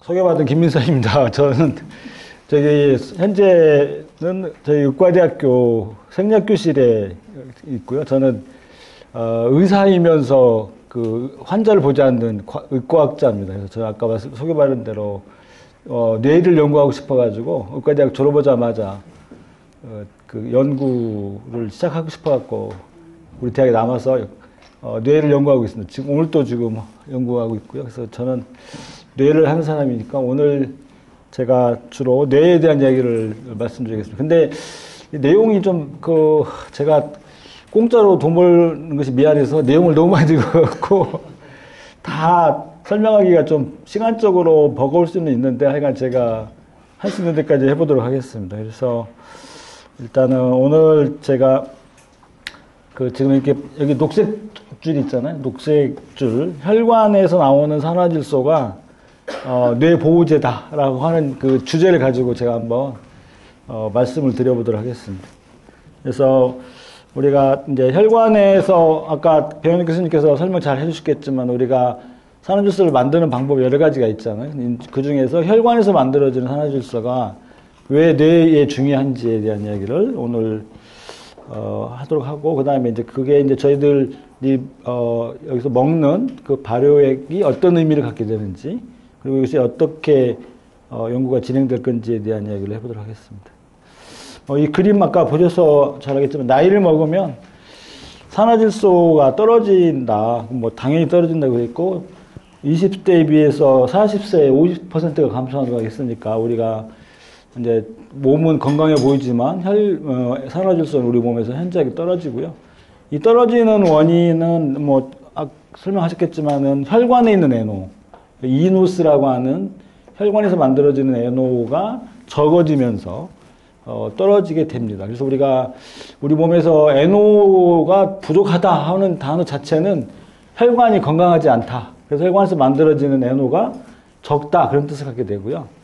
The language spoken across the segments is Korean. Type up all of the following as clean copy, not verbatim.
소개받은 김민서입니다. 저는 저기 현재는 저희 의과대학교 생략교실에 있고요. 저는 의사이면서 그 환자를 보지 않는 의과학자입니다. 그래서 저는 아까 소개받은 대로 뇌를 연구하고 싶어가지고 의과대학 졸업하자마자 그 연구를 시작하고 싶어갖고 우리 대학에 남아서 뇌를 연구하고 있습니다. 지금 오늘도 지금 연구하고 있고요. 그래서 저는 뇌를 하는 사람이니까 오늘 제가 주로 뇌에 대한 이야기를 말씀드리겠습니다. 근데 내용이 좀 제가 공짜로 돈 버는 것이 미안해서 내용을 너무 많이 들어갖고 다 설명하기가 좀 시간적으로 버거울 수는 있는데 하여간 제가 할 수 있는 데까지 해보도록 하겠습니다. 그래서 일단은 오늘 제가 지금 이렇게 여기 녹색 줄 있잖아요. 녹색 줄. 혈관에서 나오는 산화질소가 뇌보호제다라고 하는 그 주제를 가지고 제가 한번 말씀을 드려보도록 하겠습니다. 그래서 우리가 이제 혈관에서 아까 배현익 교수님께서 설명 잘 해주셨겠지만 우리가 산화질소를 만드는 방법이 여러 가지가 있잖아요. 그 중에서 혈관에서 만들어지는 산화질소가 왜 뇌에 중요한지에 대한 이야기를 오늘 하도록 하고, 그 다음에 이제 그게 이제 저희들이 여기서 먹는 그 발효액이 어떤 의미를 갖게 되는지, 그리고 이것이 어떻게 연구가 진행될 건지에 대한 이야기를 해보도록 하겠습니다. 이 그림 아까 보셔서 잘 알겠지만 나이를 먹으면 산화질소가 떨어진다. 뭐 당연히 떨어진다고 그랬고 20대에 비해서 40세에 50%가 감소한다고 했으니까 우리가 이제 몸은 건강해 보이지만 산화질소는 우리 몸에서 현저하게 떨어지고요. 이 떨어지는 원인은 뭐 설명하셨겠지만은 혈관에 있는 NO, 이노스라고 하는 혈관에서 만들어지는 NO가 적어지면서 떨어지게 됩니다. 그래서 우리가 우리 몸에서 NO가 부족하다 하는 단어 자체는 혈관이 건강하지 않다. 그래서 혈관에서 만들어지는 NO가 적다. 그런 뜻을 갖게 되고요.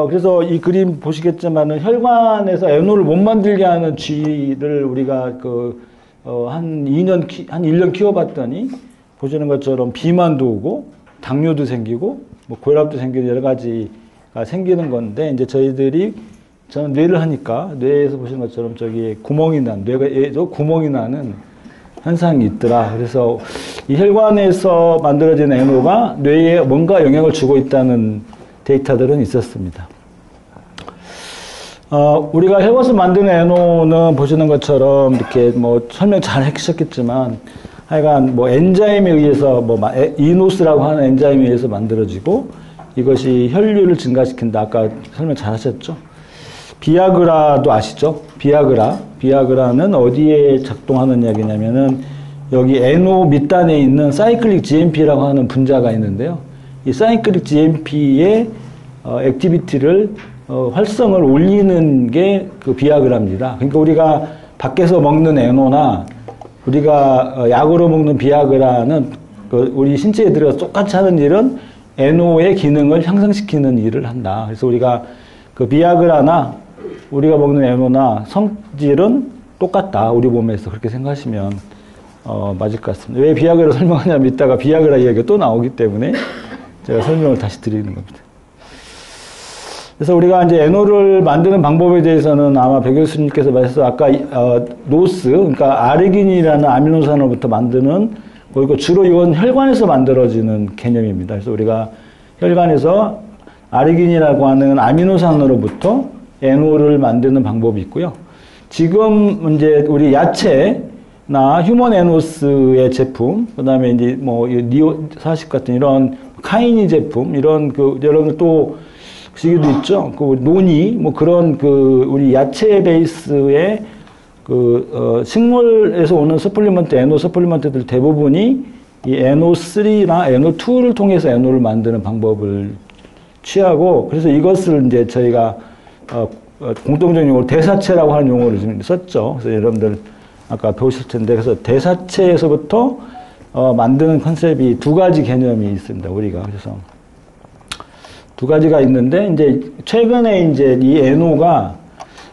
그래서 이 그림 보시겠지만은 혈관에서 NO를 못 만들게 하는 쥐를 우리가 한 1년 키워봤더니 보시는 것처럼 비만도 오고 당뇨도 생기고 뭐 고혈압도 생기는 여러 가지가 생기는 건데, 이제 저는 뇌를 하니까 뇌에서 보시는 것처럼 저기 뇌가 구멍이 나는 현상이 있더라. 그래서 이 혈관에서 만들어진 NO가 뇌에 뭔가 영향을 주고 있다는 데이터들은 있었습니다. 우리가 혈관에서 만드는 NO는 보시는 것처럼 이렇게 뭐 설명 잘 해주셨겠지만 하여간 뭐 엔자임에 의해서 이노스라고 하는 엔자임에 의해서 만들어지고 이것이 혈류를 증가시킨다. 아까 설명 잘 하셨죠? 비아그라도 아시죠? 비아그라는 어디에 작동하는 약이냐면은 여기 NO 밑단에 있는 사이클릭 GMP라고 하는 분자가 있는데요. 이 사이클릭 GMP의 액티비티를 활성을 올리는 게 그 비아그라입니다. 그러니까 우리가 밖에서 먹는 NO나 우리가 약으로 먹는 비아그라는 우리 신체에 들어가서 똑같이 하는 일은 NO의 기능을 향상시키는 일을 한다. 그래서 우리가 그 비아그라나 우리가 먹는 NO나 성질은 똑같다. 우리 몸에서 그렇게 생각하시면 맞을 것 같습니다. 왜 비아그라 설명하냐면 이따가 비아그라 이야기가 또 나오기 때문에 제가 설명을 다시 드리는 겁니다. 그래서 우리가 이제 NO를 만드는 방법에 대해서는 아마 백 교수님께서 말씀하셔서 아까 노스, 그러니까 아르기닌이라는 아미노산으로부터 만드는, 그리고 주로 이건 혈관에서 만들어지는 개념입니다. 그래서 우리가 혈관에서 아르기닌이라고 하는 아미노산으로부터 NO를 만드는 방법이 있고요. 지금 이제 우리 야채나 휴먼 에노스의 제품, 그 다음에 이제 뭐 니오40 같은 이런 카이니 제품, 이런 여러분들 또 시기도 있죠. 노니, 뭐 그런 우리 야채 베이스의 식물에서 오는 서플리먼트, NO 서플리먼트들 대부분이 이 NO3나 NO2를 통해서 NO를 만드는 방법을 취하고, 그래서 이것을 이제 저희가 공통적인 용어로 대사체라고 하는 용어를 지금 썼죠. 그래서 여러분들 아까 배우실 텐데, 그래서 대사체에서부터 만드는 컨셉이 두 가지 개념이 있습니다. 우리가 그래서 두 가지가 있는데, 이제 최근에 이제 이 NO가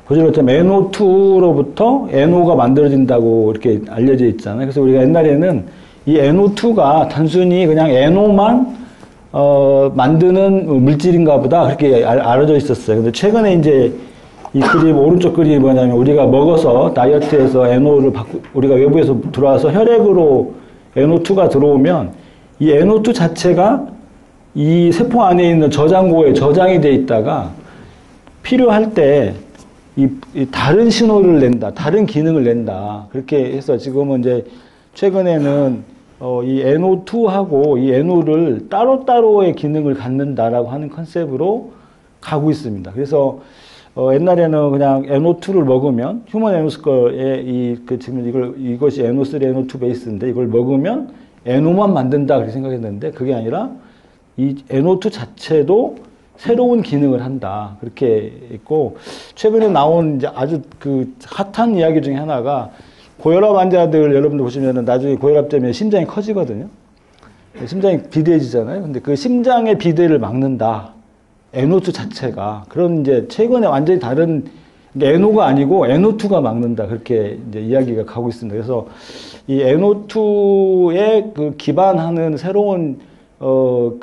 보시는 것처럼 NO2로부터 NO가 만들어진다고 이렇게 알려져 있잖아요. 그래서 우리가 옛날에는 이 NO2가 단순히 그냥 NO만 만드는 물질인가 보다 그렇게 알려져 있었어요. 근데 최근에 이제 이 그림, 오른쪽 그림이 뭐냐면 우리가 먹어서 다이어트에서 NO를 우리가 외부에서 들어와서 혈액으로 NO2가 들어오면 이 NO2 자체가 이 세포 안에 있는 저장고에 저장이 돼 있다가 필요할 때 이 다른 신호를 낸다, 다른 기능을 낸다. 그렇게 해서 지금은 이제 최근에는 이 NO2하고 이 NO를 따로따로의 기능을 갖는다라고 하는 컨셉으로 가고 있습니다. 그래서 옛날에는 그냥 NO2를 먹으면 휴먼 NO스컬에 지금 이것이 NO3, NO2 베이스인데 이걸 먹으면 NO만 만든다 그렇게 생각했는데 그게 아니라 이 NO2 자체도 새로운 기능을 한다 그렇게 있고 최근에 나온 이제 아주 그 핫한 이야기 중에 하나가 고혈압 환자들 여러분들 보시면은 나중에 고혈압 때문에 심장이 커지거든요. 심장이 비대해지잖아요. 근데 그 심장의 비대를 막는다. NO2 자체가 그런 이제 최근에 완전히 다른 NO가 아니고 NO2가 막는다 그렇게 이제 이야기가 가고 있습니다. 그래서 이 NO2에 그 기반하는 새로운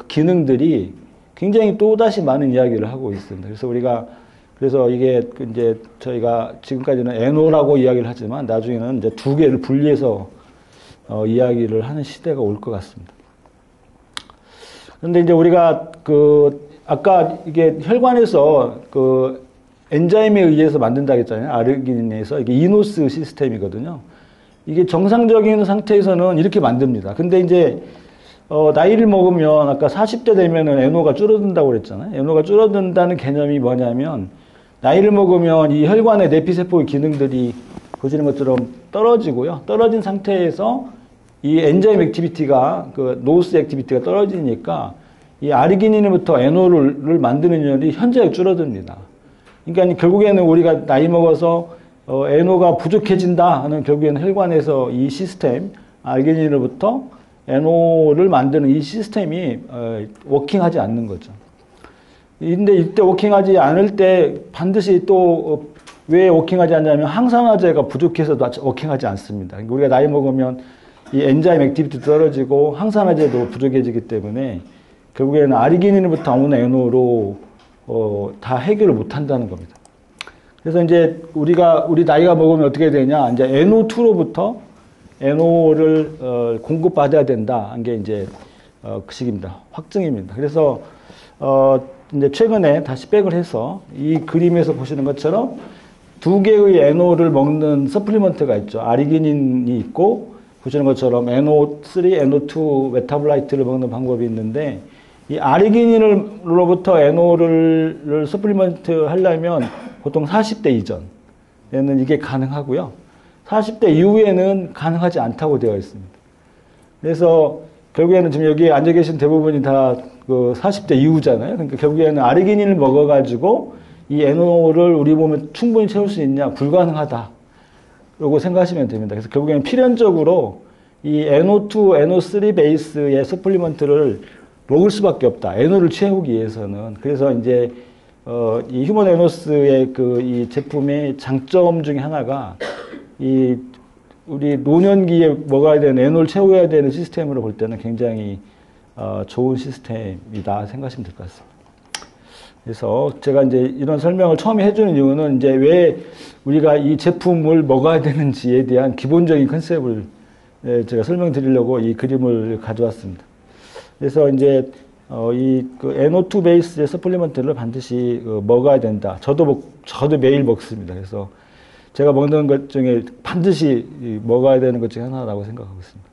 기능들이 굉장히 또다시 많은 이야기를 하고 있습니다. 그래서 이게 이제 저희가 지금까지는 NO라고 이야기를 하지만 나중에는 이제 두 개를 분리해서 이야기를 하는 시대가 올 것 같습니다. 그런데 이제 우리가 아까 이게 혈관에서 엔자임에 의해서 만든다고 했잖아요. 아르기닌에서 이게 이노스 시스템이거든요. 이게 정상적인 상태에서는 이렇게 만듭니다. 근데 이제 나이를 먹으면 아까 40대 되면은 NO가 줄어든다고 그랬잖아요. NO가 줄어든다는 개념이 뭐냐면 나이를 먹으면 이 혈관의 내피세포의 기능들이 보시는 것처럼 떨어지고요. 떨어진 상태에서 이 엔자임 액티비티가 노스 액티비티가 떨어지니까 이 아르기닌으로부터 NO를 만드는 율이 현저하게 줄어듭니다. 그러니까 결국에는 우리가 나이 먹어서 NO가 부족해진다 하는 결국에는 혈관에서 이 시스템 아르기닌으로부터 NO를 만드는 이 시스템이 워킹하지 않는 거죠. 근데 이때 워킹하지 않을 때 반드시 또 왜 워킹하지 않냐면 항산화제가 부족해서도 워킹하지 않습니다. 그러니까 우리가 나이 먹으면 이 엔자임 액티비티 떨어지고 항산화제도 부족해지기 때문에 결국에는 아르기닌으로부터 오는 NO로 다 해결을 못 한다는 겁니다. 그래서 이제 우리 나이가 먹으면 어떻게 되냐? 이제 NO2로부터 NO를 공급받아야 된다. 한 게 이제 그 식입니다. 확증입니다. 그래서 이제 최근에 다시 백을 해서 이 그림에서 보시는 것처럼 두 개의 NO를 먹는 서플리먼트가 있죠. 아르기닌이 있고 보시는 것처럼 NO3, NO2 메타볼라이트를 먹는 방법이 있는데 이 아르기닌으로부터 NO를 서플리먼트 하려면 보통 40대 이전에는 이게 가능하고요. 40대 이후에는 가능하지 않다고 되어 있습니다. 그래서 결국에는 지금 여기 앉아 계신 대부분이 다 40대 이후잖아요. 그러니까 결국에는 아르기닌을 먹어가지고 이 NO를 우리 몸에 충분히 채울 수 있냐? 불가능하다. 라고 생각하시면 됩니다. 그래서 결국에는 필연적으로 이 NO2, NO3 베이스의 서플리먼트를 먹을 수밖에 없다. NO를 채우기 위해서는. 그래서 이제 이 휴먼 에노스의 이 제품의 장점 중에 하나가 우리 노년기에 먹어야 되는 NO를 채워야 되는 시스템으로 볼 때는 굉장히 좋은 시스템이다 생각하시면 될 것 같습니다. 그래서 제가 이제 이런 설명을 처음에 해주는 이유는 이제 왜 우리가 이 제품을 먹어야 되는지에 대한 기본적인 컨셉을 제가 설명드리려고 이 그림을 가져왔습니다. 그래서 이제 NO2 베이스의 서플리먼트를 반드시 먹어야 된다. 저도 매일 먹습니다. 그래서 제가 먹는 것 중에 반드시 먹어야 되는 것 중에 하나라고 생각하고 있습니다.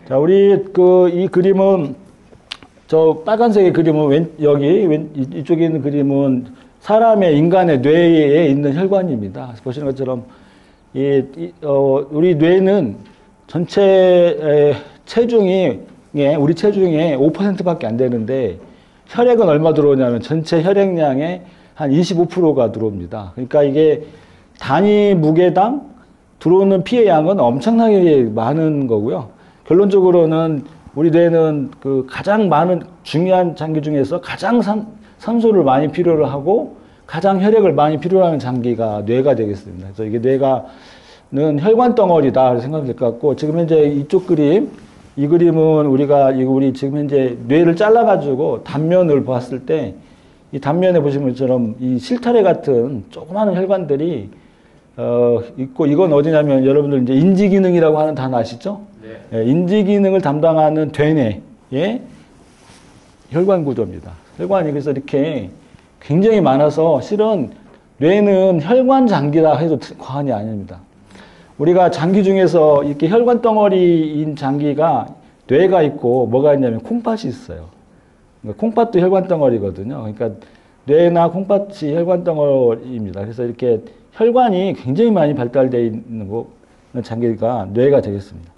자, 우리 이 그림은 저 빨간색의 그림은 이쪽에 있는 그림은 인간의 뇌에 있는 혈관입니다. 보시는 것처럼 우리 뇌는 전체 우리 체중의 5%밖에 안 되는데 혈액은 얼마 들어오냐면 전체 혈액량의 한 25%가 들어옵니다. 그러니까 이게 단위 무게당 들어오는 피의 양은 엄청나게 많은 거고요. 결론적으로는 우리 뇌는 가장 많은 중요한 장기 중에서 가장 산소를 많이 필요로 하고 가장 혈액을 많이 필요로 하는 장기가 뇌가 되겠습니다. 그래서 이게 뇌가는 혈관 덩어리다 생각하면 될 것 같고 지금 현재 이쪽 그림 이 그림은 우리 지금 현재 뇌를 잘라가지고 단면을 봤을 때 이 단면에 보시면 것처럼 이 실타래 같은 조그마한 혈관들이 있고 이건 어디냐면 여러분들 이제 인지 기능이라고 하는 단어 아시죠? 네. 예, 인지 기능을 담당하는 되뇌의 혈관 구조입니다. 혈관이 그래서 이렇게 굉장히 많아서 실은 뇌는 혈관 장기라 해도 과언이 아닙니다. 우리가 장기 중에서 이렇게 혈관 덩어리인 장기가 뇌가 있고 뭐가 있냐면 콩팥이 있어요. 그러니까 콩팥도 혈관 덩어리거든요. 그러니까 뇌나 콩팥이 혈관 덩어리입니다. 그래서 이렇게 혈관이 굉장히 많이 발달되어 있는 장기가 뇌가 되겠습니다.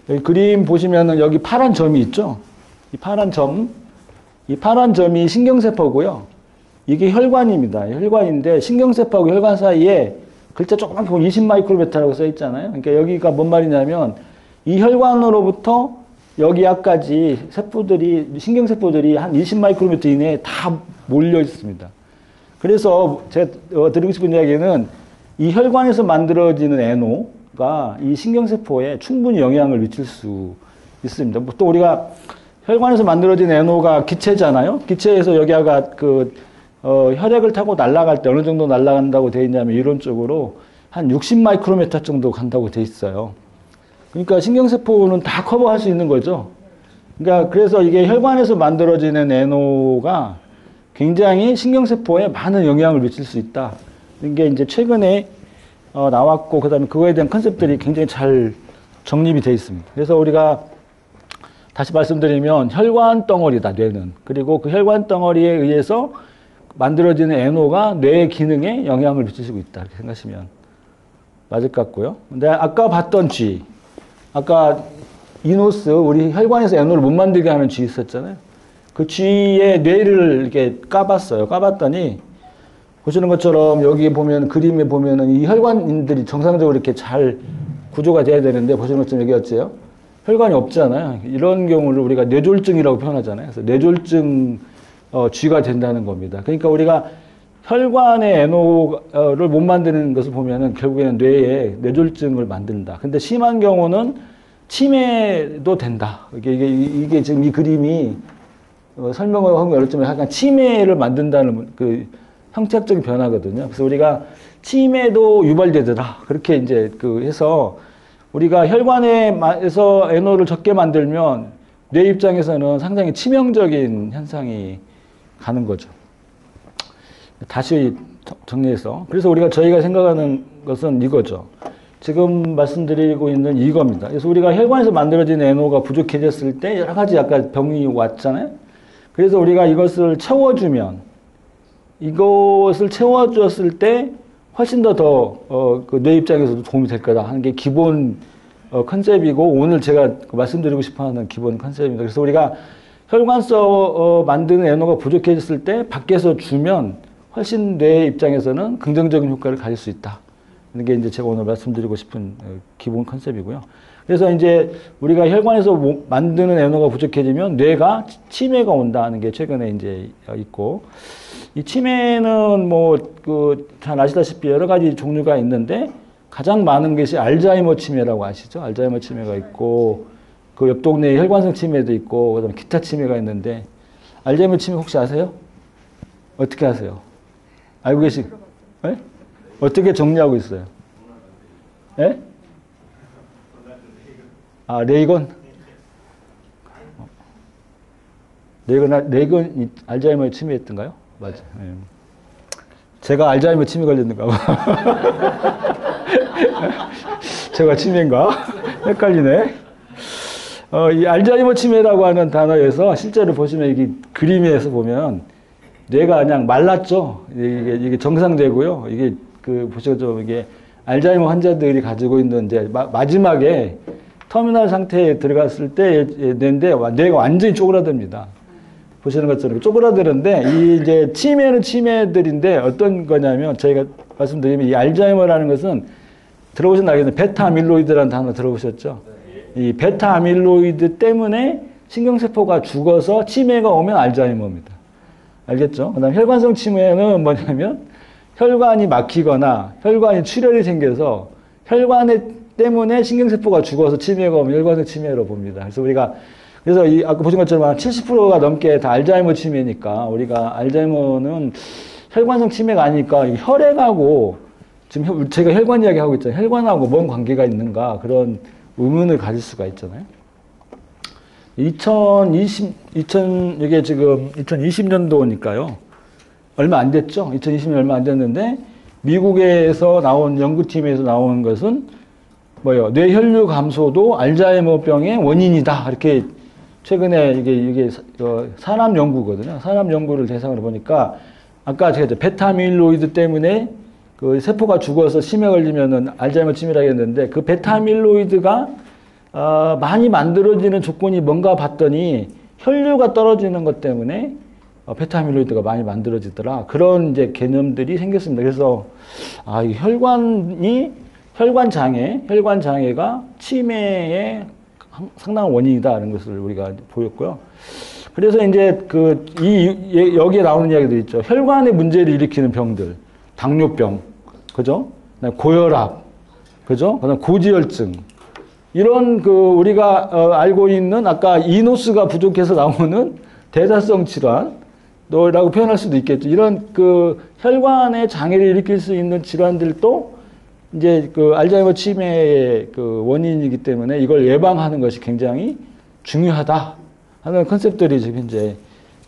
여기 그림 보시면은 여기 파란 점이 있죠? 이 파란 점이 신경세포고요. 이게 혈관입니다. 혈관인데 신경세포하고 혈관 사이에 글자 조그만 보면 20마이크로메타라고 써 있잖아요. 그러니까 여기가 뭔 말이냐면 이 혈관으로부터 여기까지 신경세포들이 한 20마이크로미터 이내에 다 몰려 있습니다. 그래서 제가 드리고 싶은 이야기는 이 혈관에서 만들어지는 NO가 이 신경세포에 충분히 영향을 미칠 수 있습니다. 또 우리가 혈관에서 만들어진 NO가 기체잖아요. 기체에서 여기가 혈액을 타고 날아갈 때 어느 정도 날아간다고 되어 있냐면 이론적으로 한 60마이크로메타 정도 간다고 되어 있어요. 그러니까 신경세포는 다 커버할 수 있는 거죠. 그러니까 그래서 이게 혈관에서 만들어지는 NO가 굉장히 신경세포에 많은 영향을 미칠 수 있다. 이게 이제 최근에 나왔고 그다음에 그거에 대한 컨셉들이 굉장히 잘 정립이 되어 있습니다. 그래서 우리가 다시 말씀드리면 혈관 덩어리다, 뇌는. 그리고 그 혈관 덩어리에 의해서 만들어지는 NO가 뇌의 기능에 영향을 미치고 있다. 이렇게 생각하시면 맞을 것 같고요. 근데 아까 봤던 G, 아까 이노스, 우리 혈관에서 NO를 못 만들게 하는 G 있었잖아요. 그 G의 뇌를 이렇게 까봤어요. 까봤더니 보시는 것처럼 여기 보면 그림에 보면은 이 혈관들이 정상적으로 이렇게 잘 구조가 돼야 되는데 보시는 것처럼 여기 어째요? 혈관이 없잖아요. 이런 경우를 우리가 뇌졸중이라고 표현하잖아요. 그래서 뇌졸중 G가 된다는 겁니다. 그러니까 우리가 혈관의 NO를 못 만드는 것을 보면은 결국에는 뇌에 뇌졸중을 만든다. 근데 심한 경우는 치매도 된다. 이게 지금 이 그림이 설명을 하면 어렵지만 약간 치매를 만든다는 그 형체학적인 변화거든요. 그래서 우리가 치매도 유발되더라. 그렇게 이제 해서 우리가 혈관에서 NO를 적게 만들면 뇌 입장에서는 상당히 치명적인 현상이 가는 거죠. 다시 정리해서. 그래서 저희가 생각하는 것은 이거죠. 지금 말씀드리고 있는 이겁니다. 그래서 우리가 혈관에서 만들어진 NO가 부족해졌을 때 여러 가지 약간 병이 왔잖아요. 그래서 우리가 이것을 채워주면, 이것을 채워줬을 때 훨씬 그 뇌 입장에서도 도움이 될 거다 하는 게 기본 컨셉이고 오늘 제가 말씀드리고 싶어 하는 기본 컨셉입니다. 그래서 우리가 혈관서 만드는 NO가 부족해졌을 때 밖에서 주면 훨씬 뇌 입장에서는 긍정적인 효과를 가질 수 있다. 이게 이제 제가 오늘 말씀드리고 싶은 기본 컨셉이고요. 그래서 이제 우리가 혈관에서 만드는 NO가 부족해지면 뇌가 치매가 온다는 게 최근에 이제 있고, 이 치매는 잘 아시다시피 여러 가지 종류가 있는데 가장 많은 것이 알츠하이머 치매라고 아시죠? 알츠하이머 치매가 있고, 그 옆 동네에 혈관성 치매도 있고, 그다음에 기타 치매가 있는데, 알츠하이머 치매 혹시 아세요? 어떻게 아세요? 알고 네? 어떻게 정리하고 있어요? 예? 아, 레이건? 레이건 알츠하이머 치매였던가요? 맞아. 예. 제가 알츠하이머 치매 걸렸는가 봐. 제가 치매인가? 헷갈리네. 이 알츠하이머 치매라고 하는 단어에서 실제로 보시면 이게 그림에서 보면 뇌가 그냥 말랐죠. 이게 정상되고요. 이게 보시죠. 이게 알츠하이머 환자들이 가지고 있는 이제 마지막에 터미널 상태에 들어갔을 때 뇌인데 뇌가 완전히 쪼그라듭니다. 보시는 것처럼 쪼그라드는데 이 이제 치매는 치매들인데 어떤 거냐면 저희가 말씀드리면 이 알츠하이머라는 것은 들어보셨나 알겠는데 베타 아밀로이드라는 단어 들어보셨죠? 이 베타 아밀로이드 때문에 신경세포가 죽어서 치매가 오면 알츠하이머입니다. 알겠죠? 그다음 혈관성 치매는 뭐냐면 혈관이 막히거나 혈관이 출혈이 생겨서 혈관에 때문에 신경세포가 죽어서 치매가 오면 혈관성 치매로 봅니다. 그래서 우리가 그래서 아까 보신 것처럼 70%가 넘게 다 알츠하이머 치매니까 우리가 알츠하이머는 혈관성 치매가 아니니까 혈액하고 지금 제가 혈관 이야기 하고 있잖아요. 혈관하고 뭔 관계가 있는가 그런 의문을 가질 수가 있잖아요. 이게 지금 2020년도니까요. 얼마 안 됐죠? 2020년 얼마 안 됐는데 미국에서 나온 연구팀에서 나온 것은 뭐요? 뇌혈류 감소도 알츠하이머병의 원인이다. 이렇게 최근에 이게 사람 연구거든요. 사람 연구를 대상으로 보니까 아까 제가 베타아밀로이드 때문에 그 세포가 죽어서 치매 걸리면은 알츠하이머 치매라고 했는데 그 베타아밀로이드가 많이 만들어지는 조건이 뭔가 봤더니 혈류가 떨어지는 것 때문에 베타아밀로이드가 많이 만들어지더라. 그런 이제 개념들이 생겼습니다. 그래서 이 혈관 장애가 치매의 상당한 원인이다라는 것을 우리가 보였고요. 그래서 이제 여기에 나오는 이야기들 있죠. 혈관의 문제를 일으키는 병들, 당뇨병, 그죠? 고혈압, 그죠? 그다음 고지혈증. 이런 우리가 알고 있는 아까 이노스가 부족해서 나오는 대사성 질환라고 표현할 수도 있겠죠. 이런 혈관의 장애를 일으킬 수 있는 질환들도 이제 알츠하이머 치매의 원인이기 때문에 이걸 예방하는 것이 굉장히 중요하다 하는 컨셉들이 지금 현재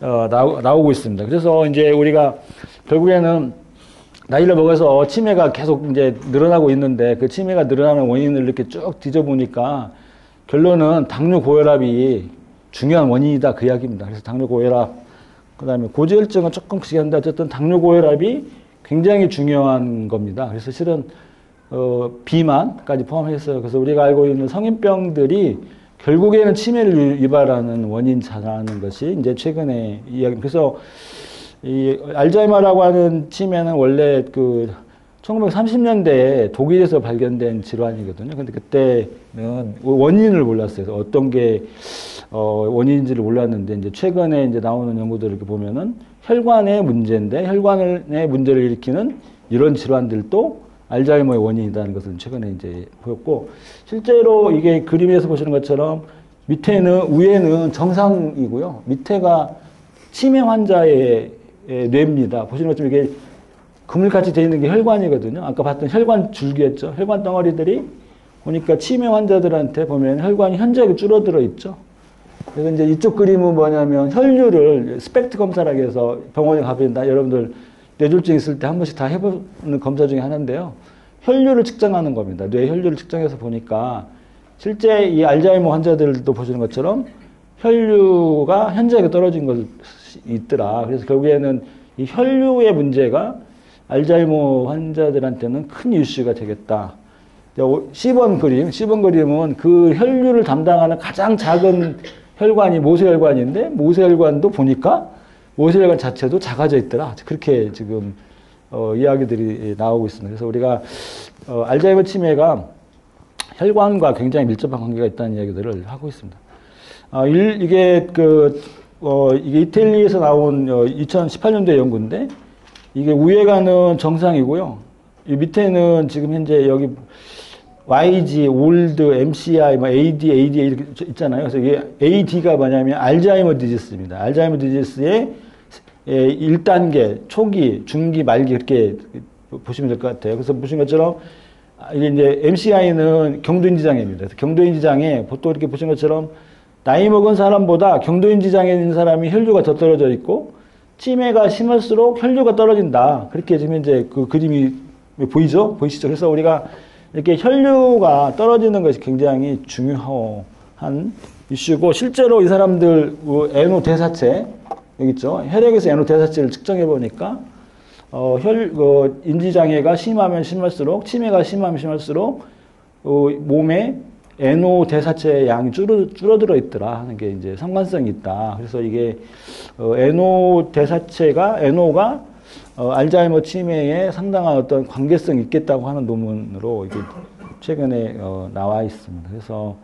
나오고 있습니다. 그래서 이제 우리가 결국에는 나이를 먹어서 치매가 계속 이제 늘어나고 있는데 그 치매가 늘어나는 원인을 이렇게 쭉 뒤져보니까 결론은 당뇨 고혈압이 중요한 원인이다 그 이야기입니다. 그래서 당뇨 고혈압, 그 다음에 고지혈증은 조금 크게 어쨌든 당뇨 고혈압이 굉장히 중요한 겁니다. 그래서 실은 비만까지 포함해서 그래서 우리가 알고 있는 성인병들이 결국에는 치매를 유발하는 원인자라는 것이 이제 최근에 이야기. 그래서 이 알츠하이머라고 하는 치매는 원래 1930년대에 독일에서 발견된 질환이거든요. 근데 그때는 원인을 몰랐어요. 그래서 어떤 게 원인인지를 몰랐는데 이제 최근에 이제 나오는 연구들을 이렇게 보면은 혈관의 문제인데 혈관의 문제를 일으키는 이런 질환들도 알츠하이머의 원인이라는 것을 최근에 이제 보였고, 실제로 이게 그림에서 보시는 것처럼 위에는 정상이고요. 밑에가 치매 환자의 뇌입니다. 보시는 것처럼 이게 그물같이 되어 있는 게 혈관이거든요. 아까 봤던 혈관 줄기였죠. 혈관 덩어리들이 보니까 치매 환자들한테 보면 혈관이 현저하게 줄어들어 있죠. 그래서 이제 이쪽 그림은 뭐냐면 혈류를 스펙트 검사라고 해서 병원에 가보면 여러분들 뇌졸중 있을 때 한 번씩 다 해보는 검사 중에 하나인데요. 혈류를 측정하는 겁니다. 뇌 혈류를 측정해서 보니까 실제 이 알츠하이머 환자들도 보시는 것처럼 혈류가 현저하게 떨어진 것이 있더라. 그래서 결국에는 이 혈류의 문제가 알츠하이머 환자들한테는 큰 이슈가 되겠다. 10번 그림은 그 혈류를 담당하는 가장 작은 혈관이 모세혈관인데 모세혈관도 보니까 모세혈관 자체도 작아져 있더라. 그렇게 지금 이야기들이 나오고 있습니다. 그래서 우리가 알츠하이머 치매가 혈관과 굉장히 밀접한 관계가 있다는 이야기들을 하고 있습니다. 이게 이태리에서 나온 2018년도의 연구인데 이게 위에가는 정상이고요. 이 밑에는 지금 현재 여기 YG, 올드, MCI, AD 이렇게 있잖아요. 그래서 이게 AD가 뭐냐면 알츠하이머 디지스입니다. 알츠하이머 디지스의 1단계, 초기, 중기, 말기 이렇게 보시면 될 것 같아요. 그래서 보신 것처럼 이게 이제 MCI는 경도인지 장애입니다. 그래서 경도인지 장애 보통 이렇게 보신 것처럼 나이 먹은 사람보다 경도인지 장애 있는 사람이 혈류가 더 떨어져 있고 치매가 심할수록 혈류가 떨어진다. 그렇게 지금 이제 그 그림이 보이시죠? 그래서 우리가 이렇게 혈류가 떨어지는 것이 굉장히 중요한 이슈고, 실제로 이 사람들 NO 대사체 여기 있죠. 혈액에서 NO 대사체를 측정해 보니까 인지 장애가 심하면 심할수록, 치매가 심하면 심할수록 몸에 NO 대사체의 양이 줄어들어 있더라 하는 게 이제 상관성이 있다. 그래서 이게 NO가 알츠하이머 치매에 상당한 어떤 관계성이 있겠다고 하는 논문으로 이게 최근에 나와 있습니다. 그래서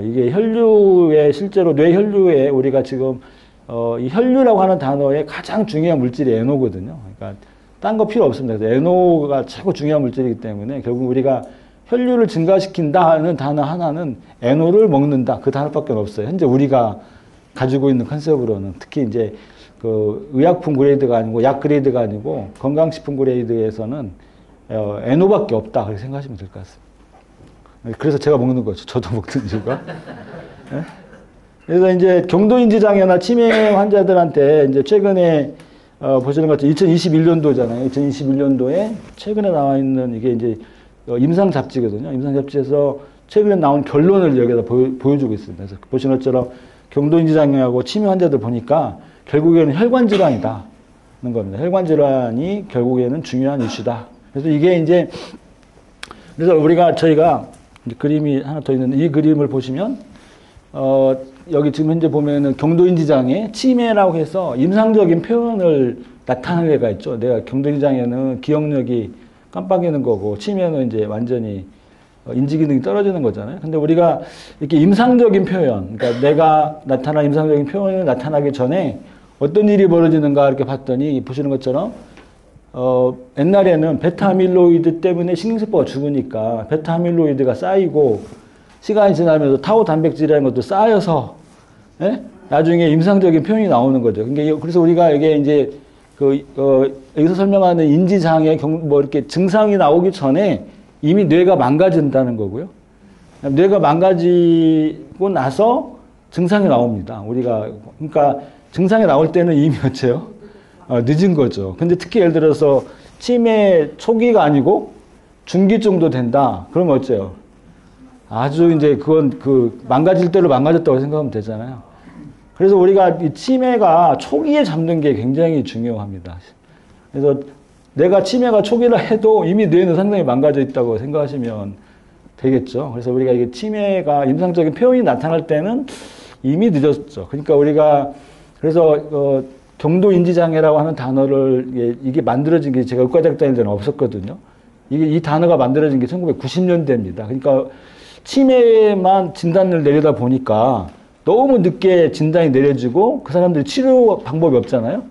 이게 실제로 뇌 혈류에 우리가 지금 이 혈류라고 하는 단어의 가장 중요한 물질이 NO거든요. 그러니까 딴 거 필요 없습니다. 그래서 NO가 최고 중요한 물질이기 때문에 결국 우리가 혈류를 증가시킨다는 단어 하나는 NO를 먹는다. 그 단어밖에 없어요. 현재 우리가 가지고 있는 컨셉으로는 특히 이제 그 의약품 그레이드가 아니고 약 그레이드가 아니고 건강식품 그레이드에서는 NO밖에 없다. 그렇게 생각하시면 될 것 같습니다. 그래서 제가 먹는 거죠. 저도 먹는 이유가. 네? 그래서 이제 경도인지 장애나 치매 환자들한테 이제 최근에 보시는 것처럼 2021년도잖아요. 2021년도에 최근에 나와 있는 이게 이제 임상 잡지거든요. 임상 잡지에서 최근에 나온 결론을 여기다 보여주고 있습니다. 그래서 보시는 것처럼 경도인지 장애하고 치매 환자들 보니까 결국에는 혈관 질환이다는 겁니다. 혈관 질환이 결국에는 중요한 이슈다. 그래서 이게 이제 그래서 저희가 이제 그림이 하나 더 있는데 이 그림을 보시면 여기 지금 현재 보면은 경도인지 장애, 치매라고 해서 임상적인 표현을 나타내는 애가 있죠. 내가 경도인지 장애는 기억력이 깜빡이는 거고 치매는 이제 완전히 인지 기능이 떨어지는 거잖아요. 근데 우리가 이렇게 임상적인 표현, 그러니까 내가 나타난 임상적인 표현이 나타나기 전에 어떤 일이 벌어지는가 이렇게 봤더니 보시는 것처럼 옛날에는 베타 아밀로이드 때문에 신경세포가 죽으니까 베타 아밀로이드가 쌓이고 시간이 지나면서 타우 단백질이라는 것도 쌓여서 예? 나중에 임상적인 표현이 나오는 거죠. 그러니까 그래서 우리가 이게 이제 여기서 설명하는 인지장애 뭐 이렇게 증상이 나오기 전에 이미 뇌가 망가진다는 거고요. 뇌가 망가지고 나서 증상이 나옵니다. 그러니까 증상이 나올 때는 이미 어째요? 늦은 거죠. 근데 특히 예를 들어서 치매 초기가 아니고 중기 정도 된다. 그러면 어째요? 아주 이제 그건 망가질 대로 망가졌다고 생각하면 되잖아요. 그래서 우리가 이 치매가 초기에 잡는 게 굉장히 중요합니다. 그래서 내가 치매가 초기라 해도 이미 뇌는 상당히 망가져 있다고 생각하시면 되겠죠. 그래서 우리가 이게 치매가 임상적인 표현이 나타날 때는 이미 늦었죠. 그러니까 우리가 그래서 경도인지장애라고 하는 단어를 이게 만들어진 게 제가 의과대학 다닐 때는 없었거든요. 이 단어가 만들어진 게 1990년대입니다. 그러니까 치매만 진단을 내리다 보니까 너무 늦게 진단이 내려지고 그 사람들이 치료 방법이 없잖아요.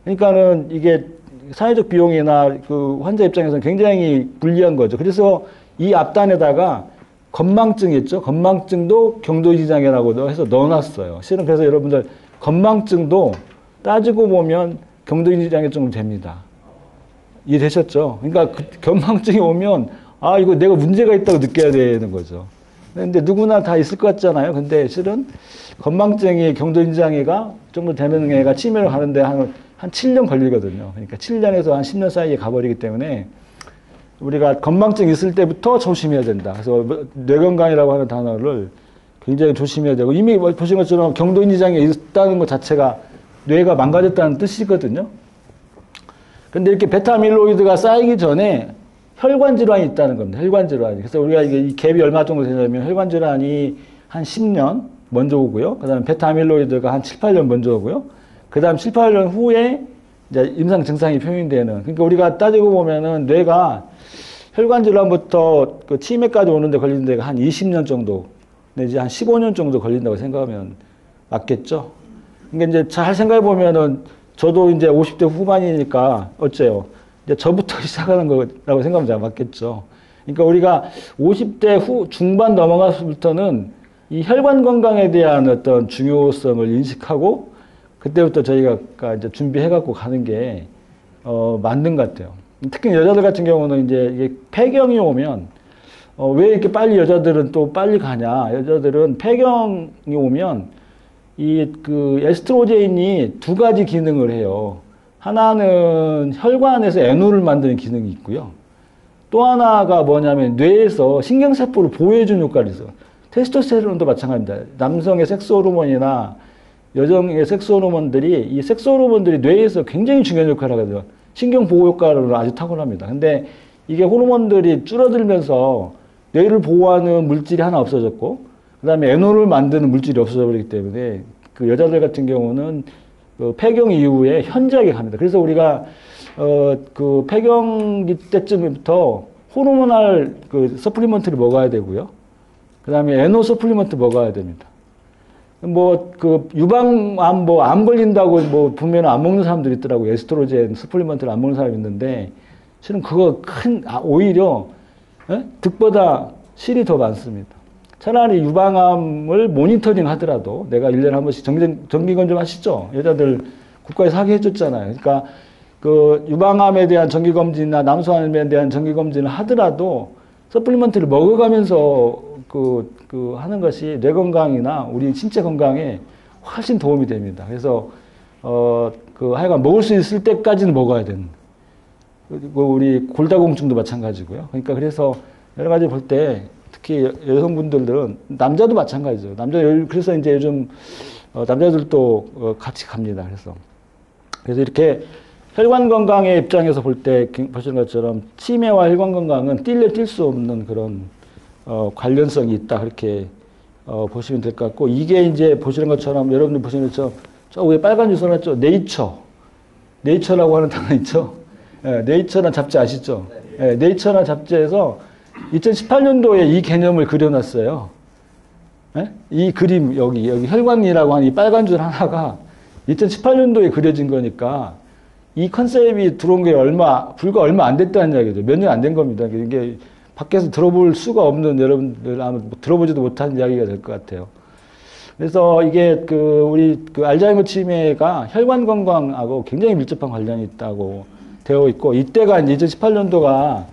그러니까는 이게 사회적 비용이나 그 환자 입장에서는 굉장히 불리한 거죠. 그래서 이 앞단에다가 건망증이 있죠. 건망증도 경도인지장애라고 해서 넣어놨어요. 실은 그래서 여러분들 건망증도 따지고 보면 경도인지장애 정도 됩니다. 이해되셨죠? 그러니까 건망증이 오면 이거 내가 문제가 있다고 느껴야 되는 거죠. 근데 누구나 다 있을 것 같잖아요. 근데 실은 건망증이 경도인지장애가 정도 되는 애가 치매로 가는데 한 7년 걸리거든요. 그러니까 7년에서 한 10년 사이에 가버리기 때문에 우리가 건망증 있을 때부터 조심해야 된다. 그래서 뇌건강이라고 하는 단어를 굉장히 조심해야 되고 이미 보신 것처럼 경도인지장애 있다는 것 자체가 뇌가 망가졌다는 뜻이거든요. 근데 이렇게 베타아밀로이드가 쌓이기 전에 혈관 질환이 있다는 겁니다. 혈관 질환이. 그래서 우리가 이 갭이 얼마 정도 되냐면 혈관 질환이 한 10년 먼저 오고요. 그 다음에 베타아밀로이드가 한 7, 8년 먼저 오고요. 그 다음 7, 8년 후에 이제 임상 증상이 표현되는. 그러니까 우리가 따지고 보면은 뇌가 혈관 질환부터 그 치매까지 오는데 걸리는 데가 한 20년 정도 내지 한 15년 정도 걸린다고 생각하면 맞겠죠. 그러니까 이제 잘 생각해 보면은 저도 이제 50대 후반이니까 어째요? 이제 저부터 시작하는 거라고 생각하면 잘 맞겠죠. 그러니까 우리가 50대 중반 넘어가서부터는 이 혈관 건강에 대한 어떤 중요성을 인식하고 그때부터 저희가 이제 준비해갖고 가는 게 맞는 것 같아요. 특히 여자들 같은 경우는 이제 이게 폐경이 오면 왜 이렇게 빨리 여자들은 또 빨리 가냐? 여자들은 폐경이 오면 에스트로겐이 두 가지 기능을 해요. 하나는 혈관에서 NO를 만드는 기능이 있고요. 또 하나가 뭐냐면 뇌에서 신경세포를 보호해주는 효과를 있어요. 테스토스테론도 마찬가지입니다. 남성의 섹스호르몬이나 여성의 섹스호르몬들이 이 섹스호르몬들이 뇌에서 굉장히 중요한 역할을 하거든요. 신경보호 효과를 아주 탁월합니다. 근데 이게 호르몬들이 줄어들면서 뇌를 보호하는 물질이 하나 없어졌고 그 다음에 NO를 만드는 물질이 없어져 버리기 때문에 그 여자들 같은 경우는 그 폐경 이후에 현저하게 갑니다. 그래서 우리가 그 폐경기 때쯤부터 호르몬알 그 서플리먼트를 먹어야 되고요. 그 다음에 NO 서플리먼트 먹어야 됩니다. 그 유방암 암 걸린다고 보면 안 먹는 사람들이 있더라고요. 에스트로겐 서플리먼트를 안 먹는 사람이 있는데 실은 그거 오히려 예? 득보다 실이 더 많습니다. 차라리 유방암을 모니터링 하더라도 내가 1년에 한 번씩 정기검진 좀 하시죠? 여자들 국가에서 하게 해줬잖아요. 그러니까 그 유방암에 대한 정기검진이나 남소암에 대한 정기검진을 하더라도 서플리먼트를 먹어가면서 하는 것이 뇌 건강이나 우리 신체 건강에 훨씬 도움이 됩니다. 그래서, 하여간 먹을 수 있을 때까지는 먹어야 되는. 그리고 우리 골다공증도 마찬가지고요. 그러니까 그래서 여러 가지 볼 때 특히 여성분들은 남자도 마찬가지죠. 그래서 이제 요즘 남자들도 같이 갑니다. 그래서 이렇게 혈관 건강의 입장에서 볼 때 보시는 것처럼 치매와 혈관 건강은 뛸 수 없는 그런 관련성이 있다. 그렇게 보시면 될 것 같고, 이게 이제 보시는 것처럼 여러분들 보시는 것처럼 저 위에 빨간 줄 써놨죠. 네이처라고 하는 단어 있죠. 예, 네이처라는 잡지 아시죠? 예, 네이처라는 잡지에서 2018년도에 이 개념을 그려놨어요. 예? 이 그림 여기 혈관이라고 하는 이 빨간 줄 하나가 2018년도에 그려진 거니까 이 컨셉이 들어온 게 불과 얼마 안 됐다는 이야기죠. 몇 년 안 된 겁니다. 이게 밖에서 들어볼 수가 없는 여러분들 아마 들어보지도 못한 이야기가 될 것 같아요. 그래서 이게 우리 알츠하이머 치매가 혈관 건강하고 굉장히 밀접한 관련이 있다고 되어 있고, 이때가 이제 2018년도가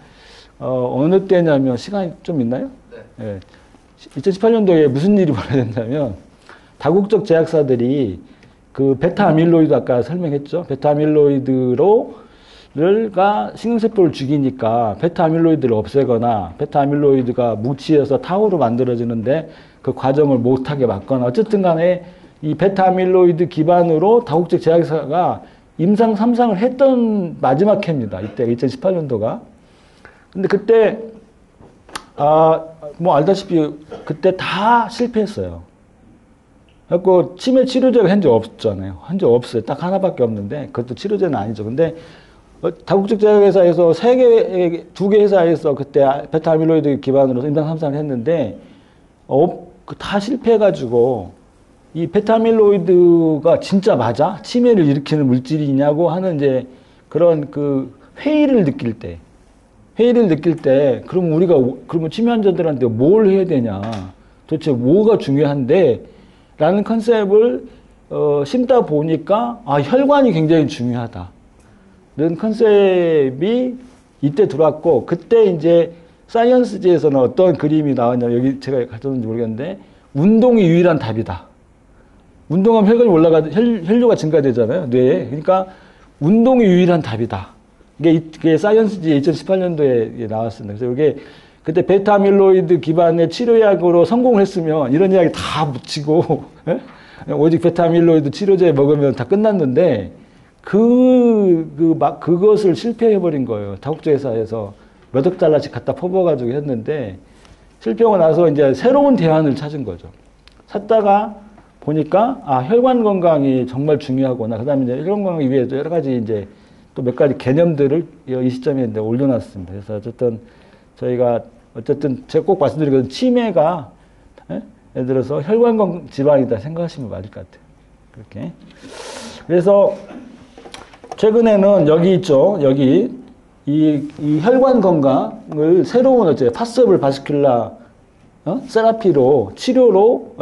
어느 때냐면 시간이 좀 있나요? 네. 예. 2018년도에 무슨 일이 벌어졌냐면 다국적 제약사들이 베타 아밀로이드 아까 설명했죠. 베타 아밀로이드가 신경세포를 죽이니까 베타 아밀로이드를 없애거나 베타 아밀로이드가 뭉치어서 타우로 만들어지는데 그 과정을 못하게 막거나 어쨌든 간에 이 베타 아밀로이드 기반으로 다국적 제약사가 임상 3상을 했던 마지막 해입니다. 이때 2018년도가. 근데 그때 알다시피 그때 다 실패했어요. 그래갖고 치매 치료제가 현재 없잖아요. 현재 없어요. 딱 하나밖에 없는데 그것도 치료제는 아니죠. 근데 다국적 제약회사에서 두 개 회사에서 그때 베타 아밀로이드 기반으로 임상 3상을 했는데 다 실패해가지고 이 베타 아밀로이드가 진짜 맞아? 치매를 일으키는 물질이냐고 하는 이제 그런 회의를 느낄 때 그러면 치매 환자들한테 뭘 해야 되냐? 도대체 뭐가 중요한데? 라는 컨셉을 심다 보니까 혈관이 굉장히 중요하다. 이런 컨셉이 이때 들어왔고, 그때 이제 사이언스지에서는 어떤 그림이 나왔냐면, 여기 제가 가졌는지 모르겠는데, 운동이 유일한 답이다. 운동하면 혈관이 혈류가 증가되잖아요, 뇌에. 그러니까 운동이 유일한 답이다. 이게 사이언스지 2018년도에 나왔습니다. 그래서 이게 그때 베타 아밀로이드 기반의 치료약으로 성공을 했으면 이런 이야기 다 묻히고 오직 베타 아밀로이드 치료제 먹으면 다 끝났는데 그것을 실패해버린 거예요. 다국적 회사에서 몇 억 달러씩 갖다 퍼부어가지고 했는데 실패하고 나서 이제 새로운 대안을 찾은 거죠. 찾다가 보니까 혈관 건강이 정말 중요하구나. 그다음에 이제 혈관 건강 이외에도 여러 가지 이제 또 몇 가지 개념들을 이 시점에 이제 올려놨습니다. 그래서 저희가 제가 꼭 말씀드리거든요. 치매가 예를 들어서 혈관 질환이다 생각하시면 맞을 것 같아요. 그렇게. 그래서 최근에는 여기 있죠. 여기 이 혈관 건강을 새로운 파서블 바스큘라 세라피로 치료로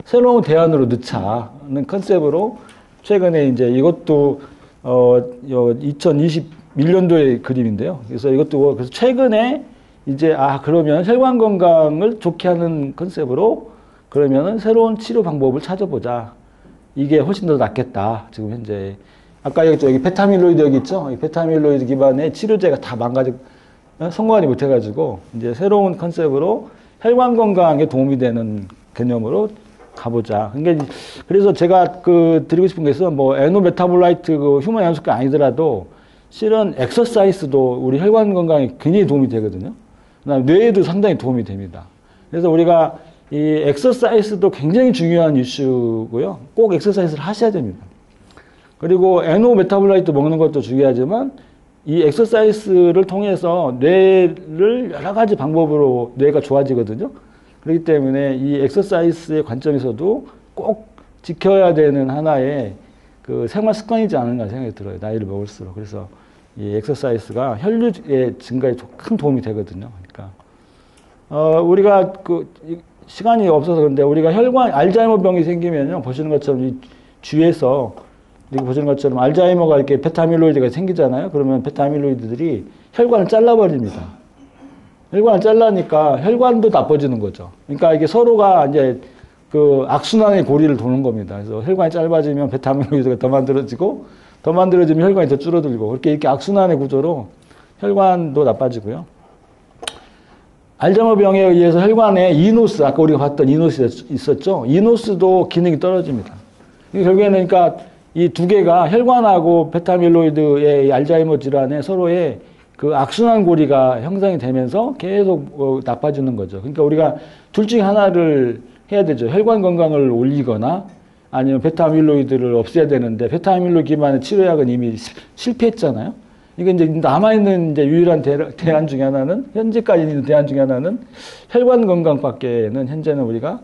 새로운 대안으로 넣자는 컨셉으로 최근에 이제 이것도 2021년도의 그림인데요. 그래서 그래서 최근에 이제 그러면 혈관 건강을 좋게 하는 컨셉으로 그러면은 새로운 치료 방법을 찾아보자. 이게 훨씬 더 낫겠다. 지금 현재 아까 여기 베타 아밀로이드 여기 있죠. 이 베타 아밀로이드 기반의 치료제가 다 성공하지 못해가지고 이제 새로운 컨셉으로 혈관 건강에 도움이 되는 개념으로 가보자. 그래서 제가 드리고 싶은 게 있어. 에노 메타볼라이트 휴먼 연속가 아니더라도 실은 엑서사이즈도 우리 혈관 건강에 굉장히 도움이 되거든요. 그다음에 뇌에도 상당히 도움이 됩니다. 그래서 우리가 이 엑서사이즈도 굉장히 중요한 이슈고요. 꼭 엑서사이즈를 하셔야 됩니다. 그리고 에노 메타볼라이트 먹는 것도 중요하지만 이 엑서사이즈를 통해서 뇌를 여러 가지 방법으로 뇌가 좋아지거든요. 그렇기 때문에 이 엑서사이즈의 관점에서도 꼭 지켜야 되는 하나의 생활 습관이지 않은가 생각이 들어요. 나이를 먹을수록. 그래서 이 엑서사이즈가 혈류의 증가에 큰 도움이 되거든요. 그러니까 우리가 시간이 없어서 그런데 우리가 혈관 알츠하이머병이 생기면요, 보시는 것처럼 이 주위에서 이렇게 보시는 것처럼 알츠하이머가 이렇게 베타아밀로이드가 생기잖아요. 그러면 베타아밀로이드들이 혈관을 잘라버립니다. 혈관을 잘라니까 혈관도 나빠지는 거죠. 그러니까 이게 서로가 이제 그 악순환의 고리를 도는 겁니다. 그래서 혈관이 짧아지면 베타아밀로이드가 더 만들어지고, 더 만들어지면 혈관이 더 줄어들고, 이렇게 악순환의 구조로 혈관도 나빠지고요. 알츠하이머병에 의해서 혈관에 이노스, 아까 우리가 봤던 이노스 있었죠? 이노스도 기능이 떨어집니다. 결국에는 그러니까 이 두 개가 혈관하고 베타아밀로이드의 알츠하이머 질환에 서로의 그 악순환 고리가 형성이 되면서 계속 나빠지는 거죠. 그러니까 우리가 둘 중에 하나를 해야 되죠. 혈관 건강을 올리거나 아니면 베타아밀로이드를 없애야 되는데, 베타아밀로이드 기반의 치료약은 이미 실패했잖아요. 이게 이제 남아있는 이제 유일한 대안 중에 하나는, 현재까지 있는 대안 중에 하나는 혈관 건강밖에는 현재는 우리가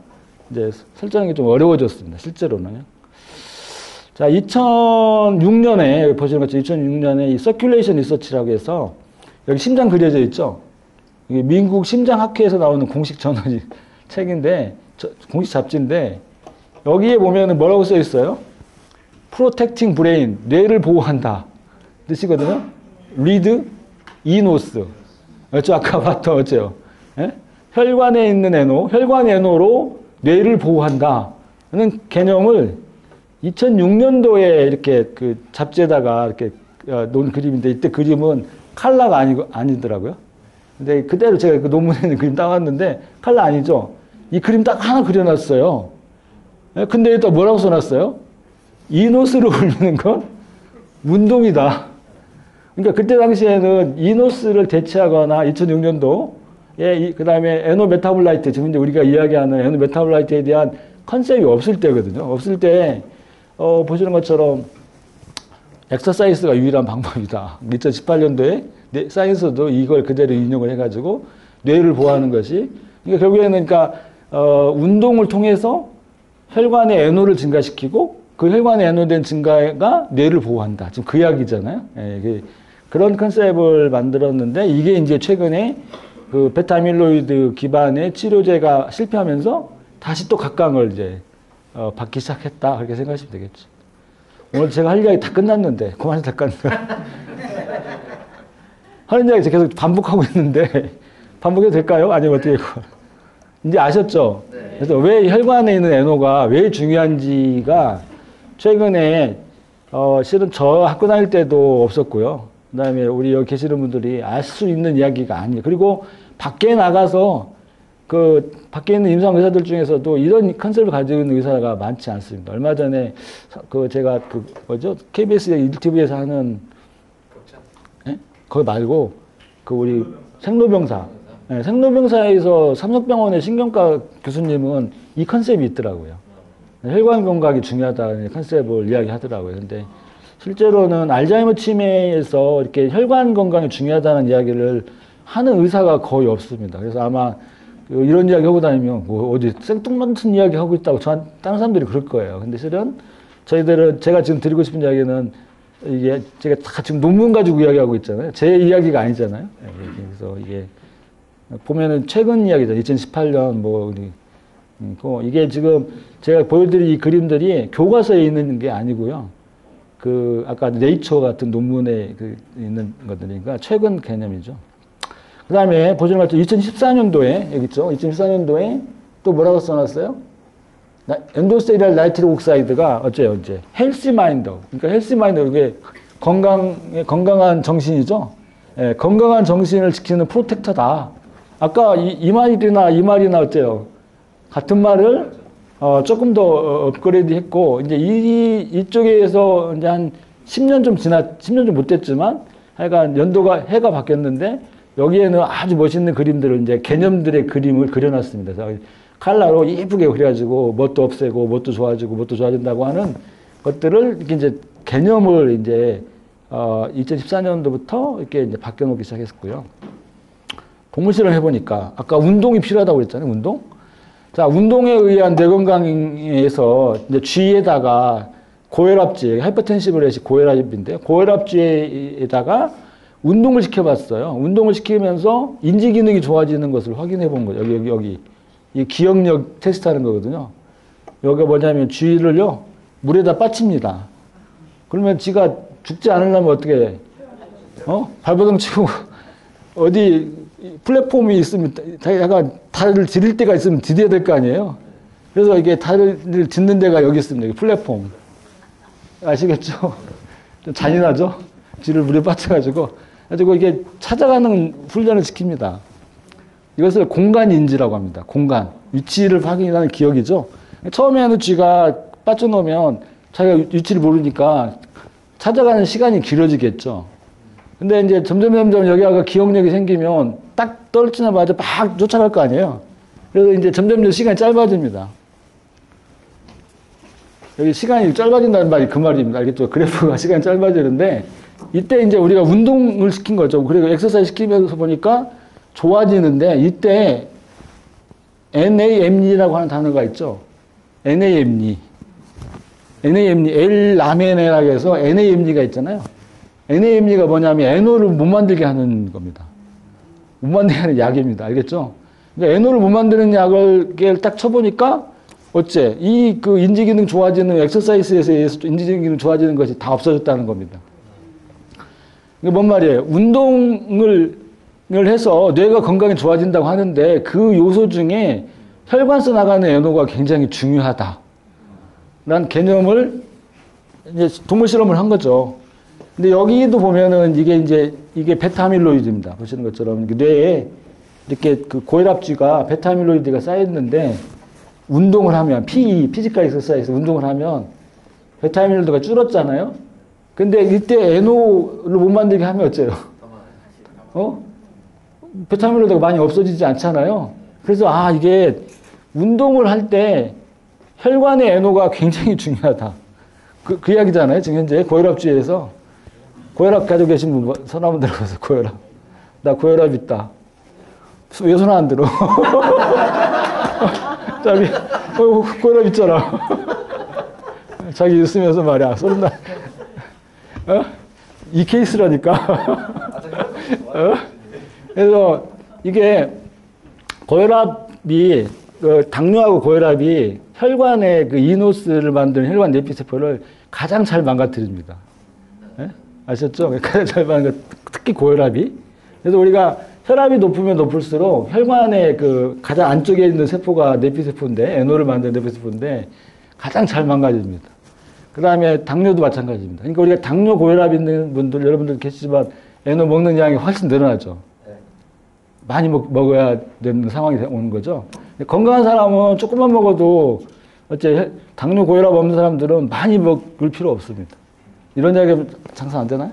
이제 설정하기 좀 어려워졌습니다. 실제로는요. 자, 2006년에, 보시는 것처럼 2006년에 이 서큘레이션 리서치라고 해서, 여기 심장 그려져 있죠? 이게 미국 심장학회에서 나오는 공식 저널 책인데, 공식 잡지인데, 여기에 보면은 뭐라고 써 있어요? Protecting Brain, 뇌를 보호한다. 뜻이거든요? Read, 이노스. 그렇죠? 아까 봤던, 어째요? 예? 혈관에 있는 애노, 혈관 애노로 뇌를 보호한다. 는 개념을 2006년도에 이렇게 그 잡지에다가 이렇게 놓은 그림인데, 이때 그림은 칼라가 아니더라고요. 근데 그대로 제가 그 논문에 있는 그림 따왔는데, 칼라 아니죠? 이 그림 딱 하나 그려놨어요. 근데 여기다 뭐라고 써놨어요? 이노스를 올리는 건 운동이다. 그러니까 그때 당시에는 이노스를 대체하거나 2006년도에 그 다음에 에노메타볼라이트, 지금 이제 우리가 이야기하는 에노메타볼라이트에 대한 컨셉이 없을 때거든요. 없을 때 보시는 것처럼 엑서사이즈가 유일한 방법이다. 2018년도에 사이언스도 이걸 그대로 인용을 해가지고 뇌를 보호하는 것이, 그러니까 결국에는 그러니까 운동을 통해서 혈관의 애노를 증가시키고 그 혈관의 애노된 증가가 뇌를 보호한다. 지금 그 이야기잖아요. 예, 그런 컨셉을 만들었는데, 이게 이제 최근에 그 베타아밀로이드 기반의 치료제가 실패하면서 다시 또 각광을 이제 받기 시작했다. 그렇게 생각하시면 되겠죠. 오늘 제가 할 이야기 다 끝났는데, 그만해도 될까요? 하는 이야기 계속 반복하고 있는데, 반복해도 될까요? 아니면 어떻게, 이제 아셨죠? 네. 그래서 왜 혈관에 있는 애노가 왜 중요한지가 최근에, 실은 저 학교 다닐 때도 없었고요. 그 다음에 우리 여기 계시는 분들이 알 수 있는 이야기가 아니에요. 그리고 밖에 나가서 밖에 있는 임상 의사들 중에서도 이런 컨셉을 가지고 있는 의사가 많지 않습니다. 얼마 전에 제가 KBS 1TV에서 하는, 예? 거기 말고 우리 생로병사. 네, 생로병사에서 삼성병원의 신경과 교수님은 이 컨셉이 있더라고요. 혈관 건강이 중요하다는 컨셉을 이야기하더라고요. 근데 실제로는 알츠하이머 치매에서 이렇게 혈관 건강이 중요하다는 이야기를 하는 의사가 거의 없습니다. 그래서 아마 이런 이야기 하고 다니면 어디 생뚱맞은 이야기 하고 있다고 다른 사람들이 그럴 거예요. 근데 실은 제가 지금 드리고 싶은 이야기는, 이게 제가 다 지금 논문 가지고 이야기하고 있잖아요. 제 이야기가 아니잖아요. 그래서 이게 보면은 최근 이야기죠. 2018년 이게 지금 제가 보여드린 이 그림들이 교과서에 있는 게 아니고요. 아까 네이처 같은 논문에 있는 것들이니까 최근 개념이죠. 그 다음에 보시는 것처럼 2014년도에, 여기 있죠. 2014년도에 또 뭐라고 써놨어요? 엔도스테리알 나이트릭 옥사이드가 어째요, 이제? 헬시 마인드. 그러니까 헬시 마인드, 이게 건강한 정신이죠. 예, 건강한 정신을 지키는 프로텍터다. 아까 이 말이나 어째요? 같은 말을 조금 더 업그레이드 했고, 이제 이쪽에서 이제 한 10년 좀 못 됐지만, 하여간 해가 바뀌었는데, 여기에는 아주 멋있는 그림들을, 이제 개념들의 그림을 그려놨습니다. 그래서 칼라로 예쁘게 그려가지고, 뭣도 없애고, 뭣도 좋아지고, 뭣도 좋아진다고 하는 것들을 이렇게 이제 개념을 이제, 2014년도부터 이렇게 이제 바뀌어놓기 시작했고요. 동물 실험 해보니까, 아까 운동이 필요하다고 그랬잖아요, 운동? 자, 운동에 의한 뇌 건강에서 이제 쥐에다가 고혈압제, 하이퍼텐시브레시 고혈압인데, 고혈압제에다가 운동을 시켜봤어요. 운동을 시키면서 인지 기능이 좋아지는 것을 확인해 본 거예요. 여기. 이 기억력 테스트 하는 거거든요. 여기가 뭐냐면 쥐를요, 물에다 빠칩니다. 그러면 쥐가 죽지 않으려면 어떻게 해? 발버둥 치고, 어디 플랫폼이 있으면, 약간 다리를 디딜 때가 있으면 디뎌야 될 거 아니에요? 그래서 이게 다리를 딛는 데가 여기 있습니다. 여기 플랫폼. 아시겠죠? 좀 잔인하죠? 쥐를 물에 빠쳐가지고. 가지고 이게 찾아가는 훈련을 시킵니다. 이것을 공간인지라고 합니다. 공간. 위치를 확인하는 기억이죠. 처음에는 쥐가 빠져놓으면 자기가 위치를 모르니까 찾아가는 시간이 길어지겠죠. 근데 이제 점점 여기가 기억력이 생기면 딱 떨어지자마자 막 쫓아갈 거 아니에요. 그래서 이제 점점 시간이 짧아집니다. 여기 시간이 짧아진다는 말이 그 말입니다. 알겠죠? 그래프가 시간이 짧아지는데 이때 이제 우리가 운동을 시킨 거죠. 그리고 엑서사이즈 시키면서 보니까 좋아지는데 이때 NAMN이라고 하는 단어가 있죠. NAMN. L-라멘이라고 해서 NAMN가 있잖아요. NAMN가 뭐냐면 NO를 못 만들게 하는 겁니다. 못 만들게 하는 약입니다. 알겠죠? 그러니까 NO를 못 만드는 약을 딱 쳐보니까 어째? 그 인지기능 좋아지는 엑서사이즈에서 인지기능 좋아지는 것이 다 없어졌다는 겁니다. 이게 뭔 말이에요? 운동을 해서 뇌가 건강이 좋아진다고 하는데 그 요소 중에 혈관에서 나가는 NO가 굉장히 중요하다. 라는 개념을 이제 동물 실험을 한 거죠. 근데 여기도 보면은 이게 베타아밀로이드입니다. 보시는 것처럼 뇌에 이렇게 그 고혈압쥐가 베타아밀로이드가 쌓였는데 운동을 하면 피지컬 엑서사이즈 운동을 하면 베타아밀로이드가 줄었잖아요. 근데 이때 NO를 못 만들게 하면 어째요? 베타아밀로이드가 많이 없어지지 않잖아요. 그래서 이게 운동을 할 때 혈관의 NO가 굉장히 중요하다. 그 이야기잖아요. 지금 현재 고혈압주의에서 고혈압 가지고 계신 분 손 한번 들어보세요. 고혈압. 나 고혈압 있다. 왜 손 안 들어? 고혈압 있잖아. 자기 있으면서 말이야. 소리나. 이 케이스라니까. 그래서 이게 고혈압이 당뇨하고 고혈압이 혈관의 그 이노스를 만드는 혈관 내피세포를 가장 잘 망가뜨립니다. 네? 아셨죠? 가장 잘 특히 고혈압이. 그래서 우리가 혈압이 높으면 높을수록 혈관의 그 가장 안쪽에 있는 세포가 내피세포인데, NO를 만드는 내피세포인데 가장 잘 망가집니다. 그 다음에 당뇨도 마찬가지입니다. 그러니까 우리가 당뇨, 고혈압 있는 분들, 여러분들 계시지만 NO 먹는 양이 훨씬 늘어나죠. 많이 먹어야 되는 상황이 오는 거죠. 건강한 사람은 조금만 먹어도 어째 당뇨, 고혈압 없는 사람들은 많이 먹을 필요 없습니다. 이런 이야기하면 장사 안 되나요?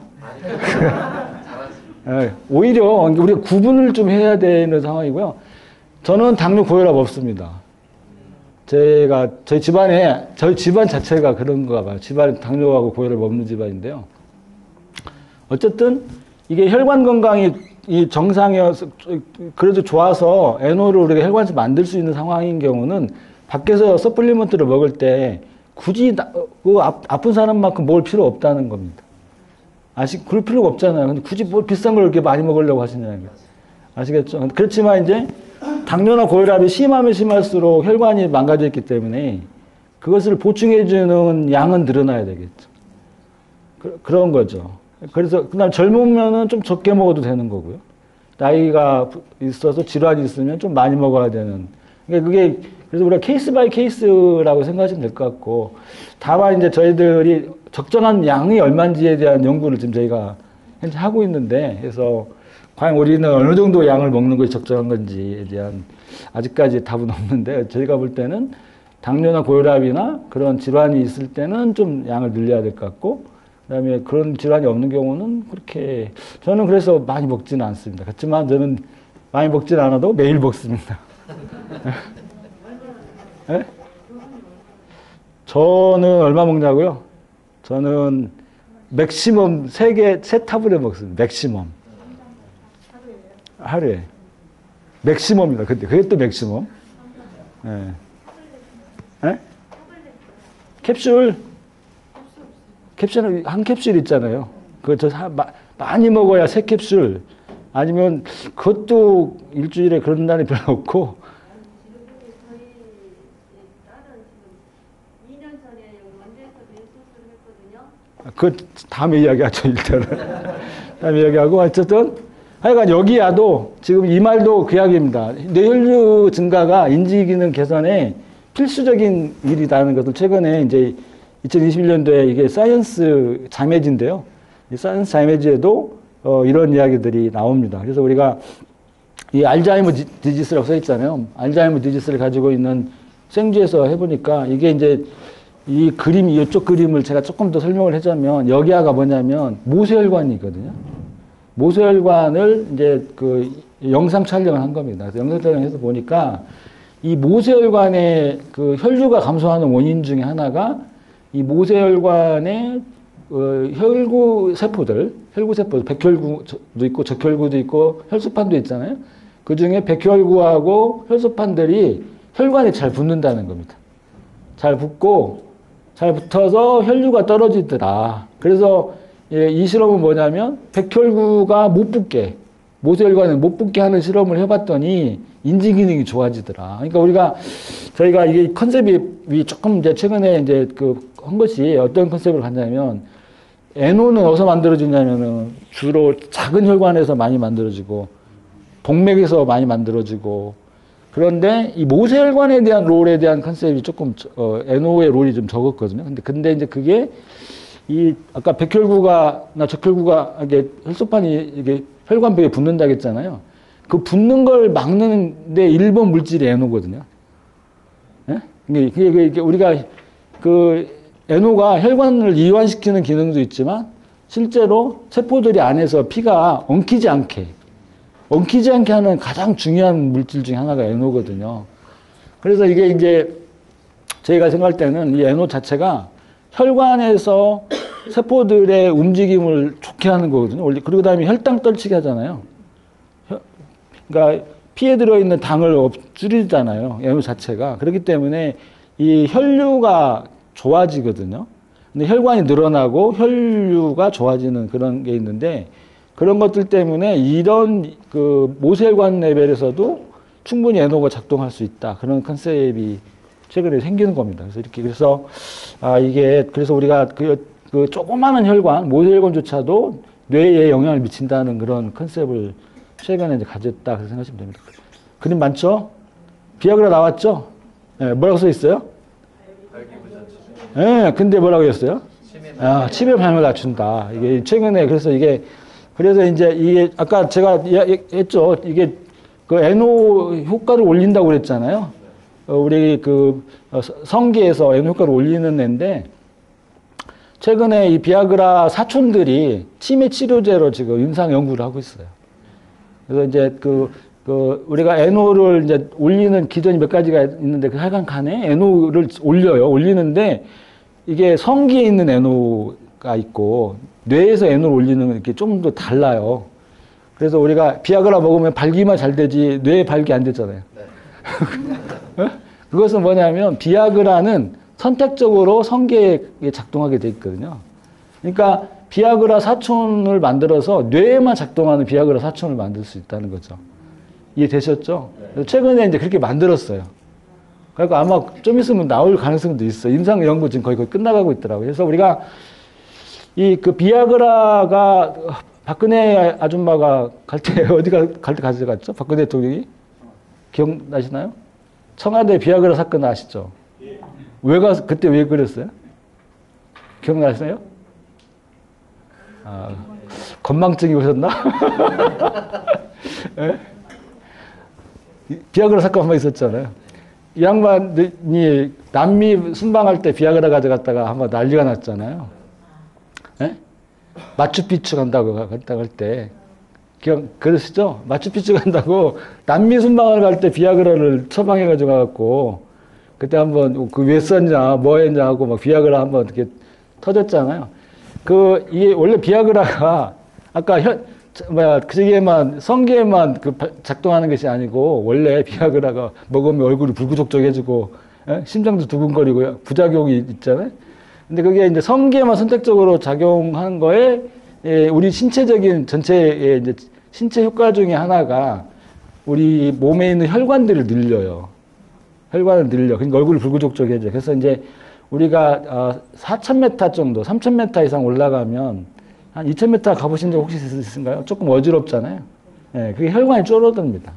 네, 오히려 우리가 구분을 좀 해야 되는 상황이고요. 저는 당뇨, 고혈압 없습니다. 저희 집안 자체가 그런가 봐요. 집안 당뇨하고 고혈압 없는 집안인데요. 어쨌든 이게 혈관 건강이 이 정상이어서 그래도 좋아서 NO를 우리가 혈관에서 만들 수 있는 상황인 경우는 밖에서 서플리먼트를 먹을 때 굳이 아픈 사람만큼 먹을 필요 없다는 겁니다. 그럴 필요가 없잖아요. 근데 굳이 뭐 비싼 걸 이렇게 많이 먹으려고 하시냐는 거예요. 아시겠죠? 그렇지만 이제 당뇨나 고혈압이 심하면 심할수록 혈관이 망가져 있기 때문에 그것을 보충해주는 양은 늘어나야 되겠죠. 그런 거죠. 그래서 그다음 젊으면은 좀 적게 먹어도 되는 거고요. 나이가 있어서 질환이 있으면 좀 많이 먹어야 되는. 그러니까 그래서 우리가 케이스 바이 케이스라고 생각하시면 될 것 같고, 다만 이제 저희들이 적정한 양이 얼마인지에 대한 연구를 지금 저희가 현재 하고 있는데, 그래서 과연 우리는 어느 정도 양을 먹는 것이 적정한 건지에 대한 아직까지 답은 없는데, 저희가 볼 때는 당뇨나 고혈압이나 그런 질환이 있을 때는 좀 양을 늘려야 될 것 같고, 그다음에 그런 질환이 없는 경우는 그렇게, 저는 그래서 많이 먹지는 않습니다. 그렇지만 저는 많이 먹지는 않아도 매일 먹습니다. 네? 저는 얼마 먹냐고요? 저는 맥시멈 3타블렛 먹습니다. 맥시멈. 하루에. 맥시멈입니다. 그게 또 맥시멈. 네. 네? 캡슐은 한 캡슐 있잖아요. 그거 많이 먹어야 3캡슐. 아니면 그것도 일주일에 그런 날이 별로 없고. 그 다음에 이야기하죠, 일단은. 다음에 이야기하고, 어쨌든, 하여간 여기 와도 지금 이 말도 그 이야기입니다. 뇌혈류 증가가 인지기능 개선에 필수적인 일이라는 것을 최근에 이제 2021년도에 이게 사이언스 자매지인데요. 이 사이언스 자매지에도 이런 이야기들이 나옵니다. 그래서 우리가 이 알츠하이머 디지스라고 써 있잖아요. 알츠하이머 디지스를 가지고 있는 생쥐에서 해보니까 이게 이제 이 그림, 이쪽 그림을 제가 조금 더 설명을 하자면 여기아가 뭐냐면 모세혈관이거든요. 모세혈관을 이제 그 영상 촬영을 한 겁니다. 그래서 영상 촬영해서 보니까 이 모세혈관의 그 혈류가 감소하는 원인 중에 하나가 이 모세혈관의 혈구 세포들, 백혈구도 있고 적혈구도 있고 혈소판도 있잖아요. 그 중에 백혈구하고 혈소판들이 혈관에 잘 붙는다는 겁니다. 잘 붙고 잘 붙어서 혈류가 떨어지더라. 그래서 이 실험은 뭐냐면 백혈구가 못 붙게, 모세혈관에 못 붙게 하는 실험을 해봤더니 인지 기능이 좋아지더라. 그러니까 저희가 이게 컨셉이 조금 이제 최근에 이제 한 것이 어떤 컨셉을 갖냐면 NO는 어디서 만들어지냐면은 주로 작은 혈관에서 많이 만들어지고 동맥에서 많이 만들어지고 그런데 이 모세혈관에 대한 롤에 대한 컨셉이 조금 NO의 롤이 좀 적었거든요. 근데 이제 그게 이 아까 백혈구가나 적혈구가 이게 혈소판이 이게 혈관벽에 붙는다 했잖아요. 그 붙는 걸 막는데 1번 물질이 NO거든요. 예? 이게 우리가 그 NO가 혈관을 이완시키는 기능도 있지만 실제로 세포들이 안에서 피가 엉키지 않게 하는 가장 중요한 물질 중에 하나가 NO거든요. 그래서 이게 이제 저희가 생각할 때는 이 NO 자체가 혈관에서 세포들의 움직임을 좋게 하는 거거든요. 그리고 다음에 혈당 떨치게 하잖아요. 그러니까 피에 들어있는 당을 줄이잖아요. NO 자체가. 그렇기 때문에 이 혈류가 좋아지거든요. 근데 혈관이 늘어나고 혈류가 좋아지는 그런 게 있는데 그런 것들 때문에 이런 그 모세혈관 레벨에서도 충분히 NO가 작동할 수 있다. 그런 컨셉이 최근에 생기는 겁니다. 그래서 그래서 우리가 그 조그마한 혈관, 모세혈관조차도 뇌에 영향을 미친다는 그런 컨셉을 최근에 이제 가졌다. 그렇게 생각하시면 됩니다. 그림 많죠? 비아그라 나왔죠? 네, 뭐라고 써 있어요? 네, 근데 뭐라고 했어요? 치매 발명을 낮춘다. 이게 최근에 그래서 이제 이게 아까 제가 했죠. 이게 그 NO 효과를 올린다고 그랬잖아요. 우리 성기에서 NO 효과를 올리는 애인데 최근에 이 비아그라 사촌들이 치매 치료제로 지금 임상 연구를 하고 있어요. 그래서 이제 우리가 NO를 이제 올리는 기전이 몇 가지가 있는데 하여간 간에 NO를 올리는데 이게 성기에 있는 NO가 있고 뇌에서 NO를 올리는 건 이렇게 좀 더 달라요. 그래서 우리가 비아그라 먹으면 발기만 잘 되지 뇌에 발기 안 되잖아요. 네. 그것은 뭐냐면 비아그라는 선택적으로 성기에 작동하게 돼 있거든요. 그러니까 비아그라 사촌을 만들어서 뇌에만 작동하는 비아그라 사촌을 만들 수 있다는 거죠. 이해되셨죠? 네. 최근에 이제 그렇게 만들었어요. 그러니까 아마 좀 있으면 나올 가능성도 있어요. 임상 연구 지금 거의 끝나가고 있더라고요. 그래서 우리가 그 비아그라가 박근혜 아줌마가 갈 때 가져갔죠? 박근혜 대통령이? 기억나시나요? 청와대 비아그라 사건 아시죠? 그때 왜 그랬어요? 기억나시나요? 건망증이 오셨나? 네? 비아그라 사건 한 번 있었잖아요. 이 양반이 남미 순방할 때 비아그라 가져갔다가 한번 난리가 났잖아요. 네? 마추픽추 간다고 할 때. 그러시죠? 마추픽추 간다고 남미 순방을 갈 때 비아그라를 처방해가지고 가갖고 그때 한번 왜 썼냐, 뭐 했냐 하고 막 비아그라 한번 이렇게 터졌잖아요. 이게 원래 비아그라가 아까 성기에만 작동하는 것이 아니고 원래 비아그라가 먹으면 얼굴이 불구족족해지고 심장도 두근거리고 부작용이 있잖아요. 근데 그게 이제 성기에만 선택적으로 작용하는 거에 우리 신체적인 전체의 이제 신체 효과 중에 하나가 우리 몸에 있는 혈관들을 늘려요. 혈관을 늘려. 그러니까 얼굴을 불구족적해져. 그래서 이제 우리가 4,000m 정도, 3,000m 이상 올라가면 한 2,000m 가보신 적 혹시 있으신가요? 조금 어지럽잖아요. 예, 그게 혈관이 줄어듭니다.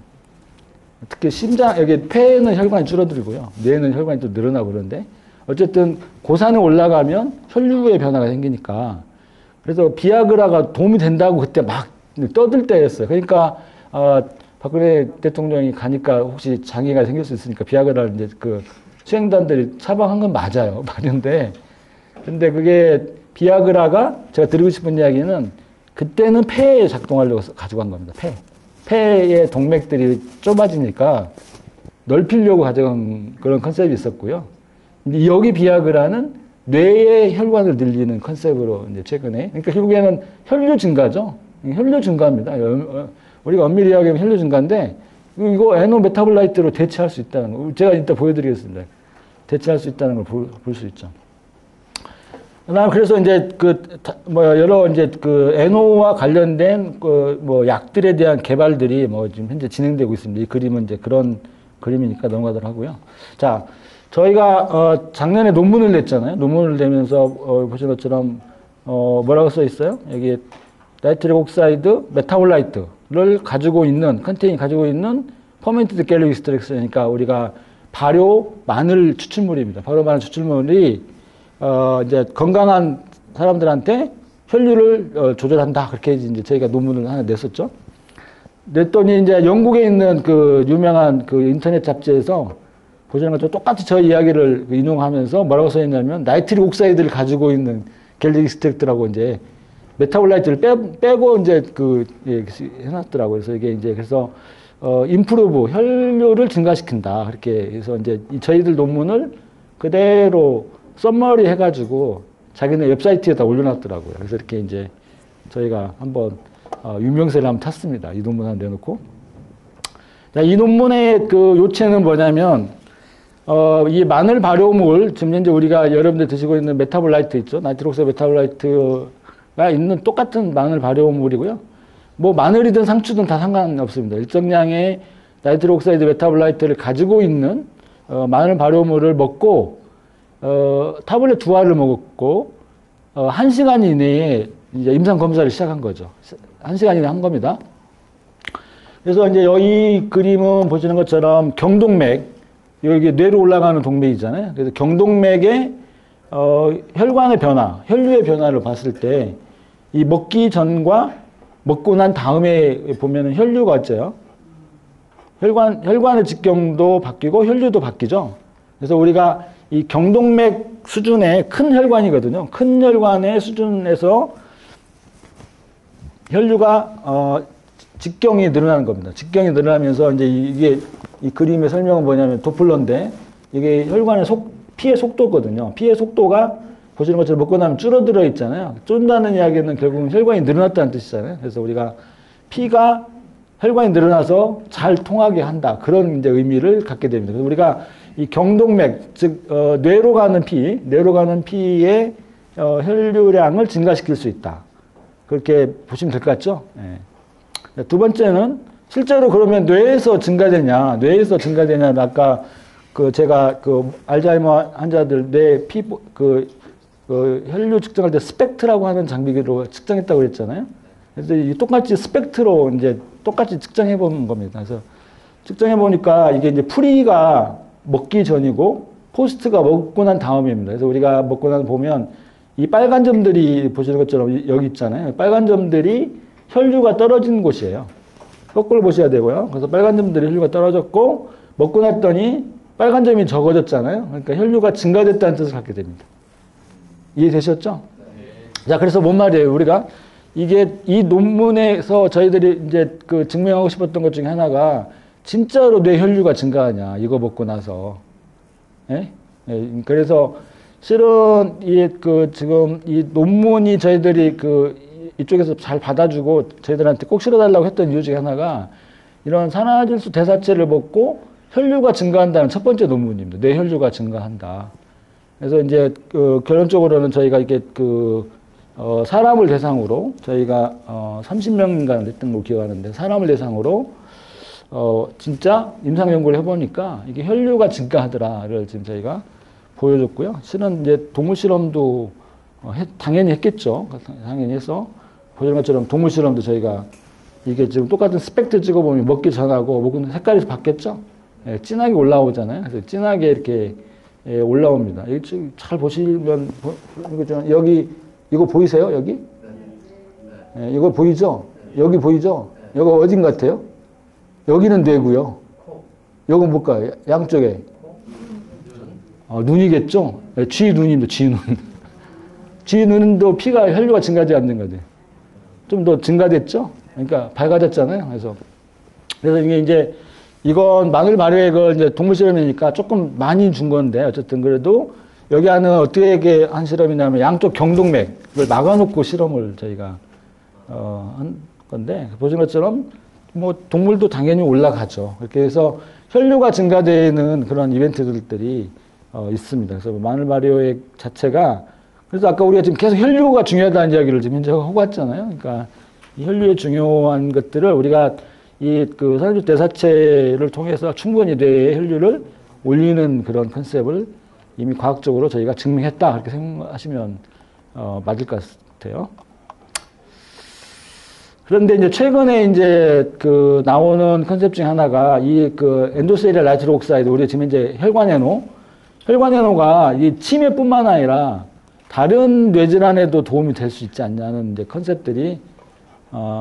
특히 심장, 여기 폐에는 혈관이 줄어들고요. 뇌에는 혈관이 또 늘어나고 그러는데 어쨌든 고산에 올라가면 혈류의 변화가 생기니까 그래서 비아그라가 도움이 된다고 그때 막 떠들 때였어요. 그러니까 박근혜 대통령이 가니까 혹시 장애가 생길 수 있으니까 비아그라를 이제 그 수행단들이 처방한 건 맞아요. 맞는데 근데 그게 비아그라가 제가 드리고 싶은 이야기는 그때는 폐에 작동하려고 가지고 간 겁니다. 폐의 동맥들이 좁아지니까 넓히려고 가져간 그런 컨셉이 있었고요. 근데 여기 비아그라는 뇌의 혈관을 늘리는 컨셉으로 이제 최근에 그러니까 결국에는 혈류 증가죠. 혈류 증가입니다. 우리가 엄밀히 이야기하면 혈류 증가인데 이거 애노 메타볼라이트로 대체할 수 있다는 거. 제가 이따 보여드리겠습니다. 대체할 수 있다는 걸 볼 수 있죠. 그다음 그래서 이제 여러 이제 애노와 관련된 약들에 대한 개발들이 지금 현재 진행되고 있습니다. 이 그림은 이제 그런 그림이니까 넘어가도록 하고요. 자, 저희가 작년에 논문을 냈잖아요. 논문을 내면서 보신 것처럼 뭐라고 써 있어요? 여기 나이트릭 옥사이드 메타볼라이트를 가지고 있는 컨테인 가지고 있는 퍼멘티드 갤릭 익스트랙션이니까 우리가 발효 마늘 추출물입니다. 발효 마늘 추출물이 이제 건강한 사람들한테 혈류를 조절한다. 그렇게 이제 저희가 논문을 하나 냈었죠. 냈더니 이제 영국에 있는 그 유명한 그 인터넷 잡지에서 보시는 것처럼 똑같이 저 이야기를 인용하면서 뭐라고 써 있냐면 나이트릭 옥사이드를 가지고 있는 갤릭 익스트랙트라고 이제 메타볼라이트를 빼고 이제 해놨더라고요. 그래서 이게 이제 그래서 임프루브 혈류를 증가시킨다. 그렇게 해서 이제 저희들 논문을 그대로 썸머리 해가지고 자기네 웹사이트에다 올려놨더라고요. 그래서 이렇게 이제 저희가 한번 유명세를 한번 탔습니다. 이 논문 하나 내놓고. 자, 이 논문의 그 요체는 뭐냐면 이 마늘 발효물 지금 현재 우리가 여러분들 드시고 있는 메타볼라이트 있죠. 나이트록스 메타볼라이트가 있는 똑같은 마늘 발효물이고요. 뭐 마늘이든 상추든 다 상관없습니다. 일정량의 나이트록사이드 메타볼라이트를 가지고 있는 마늘 발효물을 먹고 타블렛 2알을 먹었고 1시간 이내에 이제 임상 검사를 시작한 거죠. 1시간 이내에 한 겁니다. 그래서 이제 여기 그림은 보시는 것처럼 경동맥, 여기 뇌로 올라가는 동맥이잖아요. 그래서 경동맥의 혈관의 변화, 혈류의 변화를 봤을 때 이 먹기 전과 먹고 난 다음에 보면은 혈류가 어째요? 혈관의 직경도 바뀌고 혈류도 바뀌죠. 그래서 우리가 이 경동맥 수준의 큰 혈관이거든요. 큰 혈관의 수준에서 혈류가 직경이 늘어나는 겁니다. 직경이 늘어나면서 이제 이게 이 그림의 설명은 뭐냐면 도플러인데 이게 혈관의 피의 속도거든요. 피의 속도가 보시는 것처럼 먹고 나면 줄어들어 있잖아요. 쫀다는 이야기는 결국은 혈관이 늘어났다는 뜻이잖아요. 그래서 우리가 피가 혈관이 늘어나서 잘 통하게 한다. 그런 이제 의미를 갖게 됩니다. 그래서 우리가 이 경동맥, 즉 뇌로 가는 피의 혈류량을 증가시킬 수 있다. 그렇게 보시면 될 것 같죠? 네. 두 번째는 실제로 그러면 뇌에서 증가되냐? 아까 제가 알츠하이머 환자들 뇌 혈류 측정할 때 스펙트라고 하는 장비로 측정했다고 그랬잖아요. 그래서 똑같이 스펙트로 이제 똑같이 측정해 보는 겁니다. 그래서 측정해 보니까 이게 이제 프리가 먹기 전이고 포스트가 먹고 난 다음입니다. 그래서 우리가 먹고 나서 보면 이 빨간 점들이 보시는 것처럼 여기 있잖아요. 빨간 점들이 혈류가 떨어진 곳이에요. 거꾸로 보셔야 되고요. 그래서 빨간 점들이 혈류가 떨어졌고 먹고 났더니 빨간 점이 적어졌잖아요. 그러니까 혈류가 증가됐다는 뜻을 갖게 됩니다. 이해되셨죠? 네. 자, 그래서 뭔 말이에요? 우리가 이게 이 논문에서 저희들이 이제 증명하고 싶었던 것 중에 하나가 진짜로 뇌 혈류가 증가하냐, 이거 먹고 나서. 예? 예, 그래서 실은 지금 이 논문이 저희들이 이쪽에서 잘 받아주고 저희들한테 꼭 실어달라고 했던 이유 중에 하나가 이런 산화질소 대사체를 먹고 혈류가 증가한다는 첫 번째 논문입니다. 뇌 혈류가 증가한다. 그래서 이제 결론적으로는 저희가 이게 사람을 대상으로 저희가 30명인가 했던 걸 기억하는데 사람을 대상으로 진짜 임상 연구를 해보니까 이게 혈류가 증가하더라를 지금 저희가 보여줬고요. 실은 이제 동물 실험도 당연히 했겠죠. 당연히 해서 보여준 것처럼 동물 실험도 저희가 이게 지금 똑같은 스펙트 찍어보면 먹기 전하고 먹는 색깔이 바뀌었죠. 예, 진하게 올라오잖아요. 그래서 진하게 이렇게 올라옵니다. 잘 보시면 여기 이거 보이세요? 여기? 예, 이거 보이죠? 여기 보이죠? 여기 어딘 같아요? 여기는 뇌고요. 요건 뭘까요? 양쪽에 눈이겠죠? 예, 쥐 눈입니다. 쥐 눈. 쥐 눈도 피가 혈류가 증가하지 않는 거죠. 좀 더 증가됐죠? 그러니까 밝아졌잖아요. 그래서 이게 이제 이건 마늘 마리액을 이제 동물 실험이니까 조금 많이 준 건데 어쨌든 그래도 여기 안은 어떻게 한 실험이냐면 양쪽 경동맥을 막아놓고 실험을 저희가 한 건데 보신 것처럼 뭐 동물도 당연히 올라가죠. 그렇게 해서 혈류가 증가되는 그런 이벤트들이 있습니다. 그래서 마늘 마리액 자체가 그래서 아까 우리가 지금 계속 혈류가 중요하다는 이야기를 지금 현재 하고 왔잖아요. 그러니까 이 혈류의 중요한 것들을 우리가 이 그 산화조 대사체를 통해서 충분히 뇌의 혈류를 올리는 그런 컨셉을 이미 과학적으로 저희가 증명했다. 그렇게 생각하시면 맞을 것 같아요. 그런데 이제 최근에 이제 그 나오는 컨셉 중 하나가 이 그 엔도셀리아 나이트로 옥사이드, 우리 지금 이제 혈관해노가 이 치매뿐만 아니라 다른 뇌질환에도 도움이 될 수 있지 않냐는 이제 컨셉들이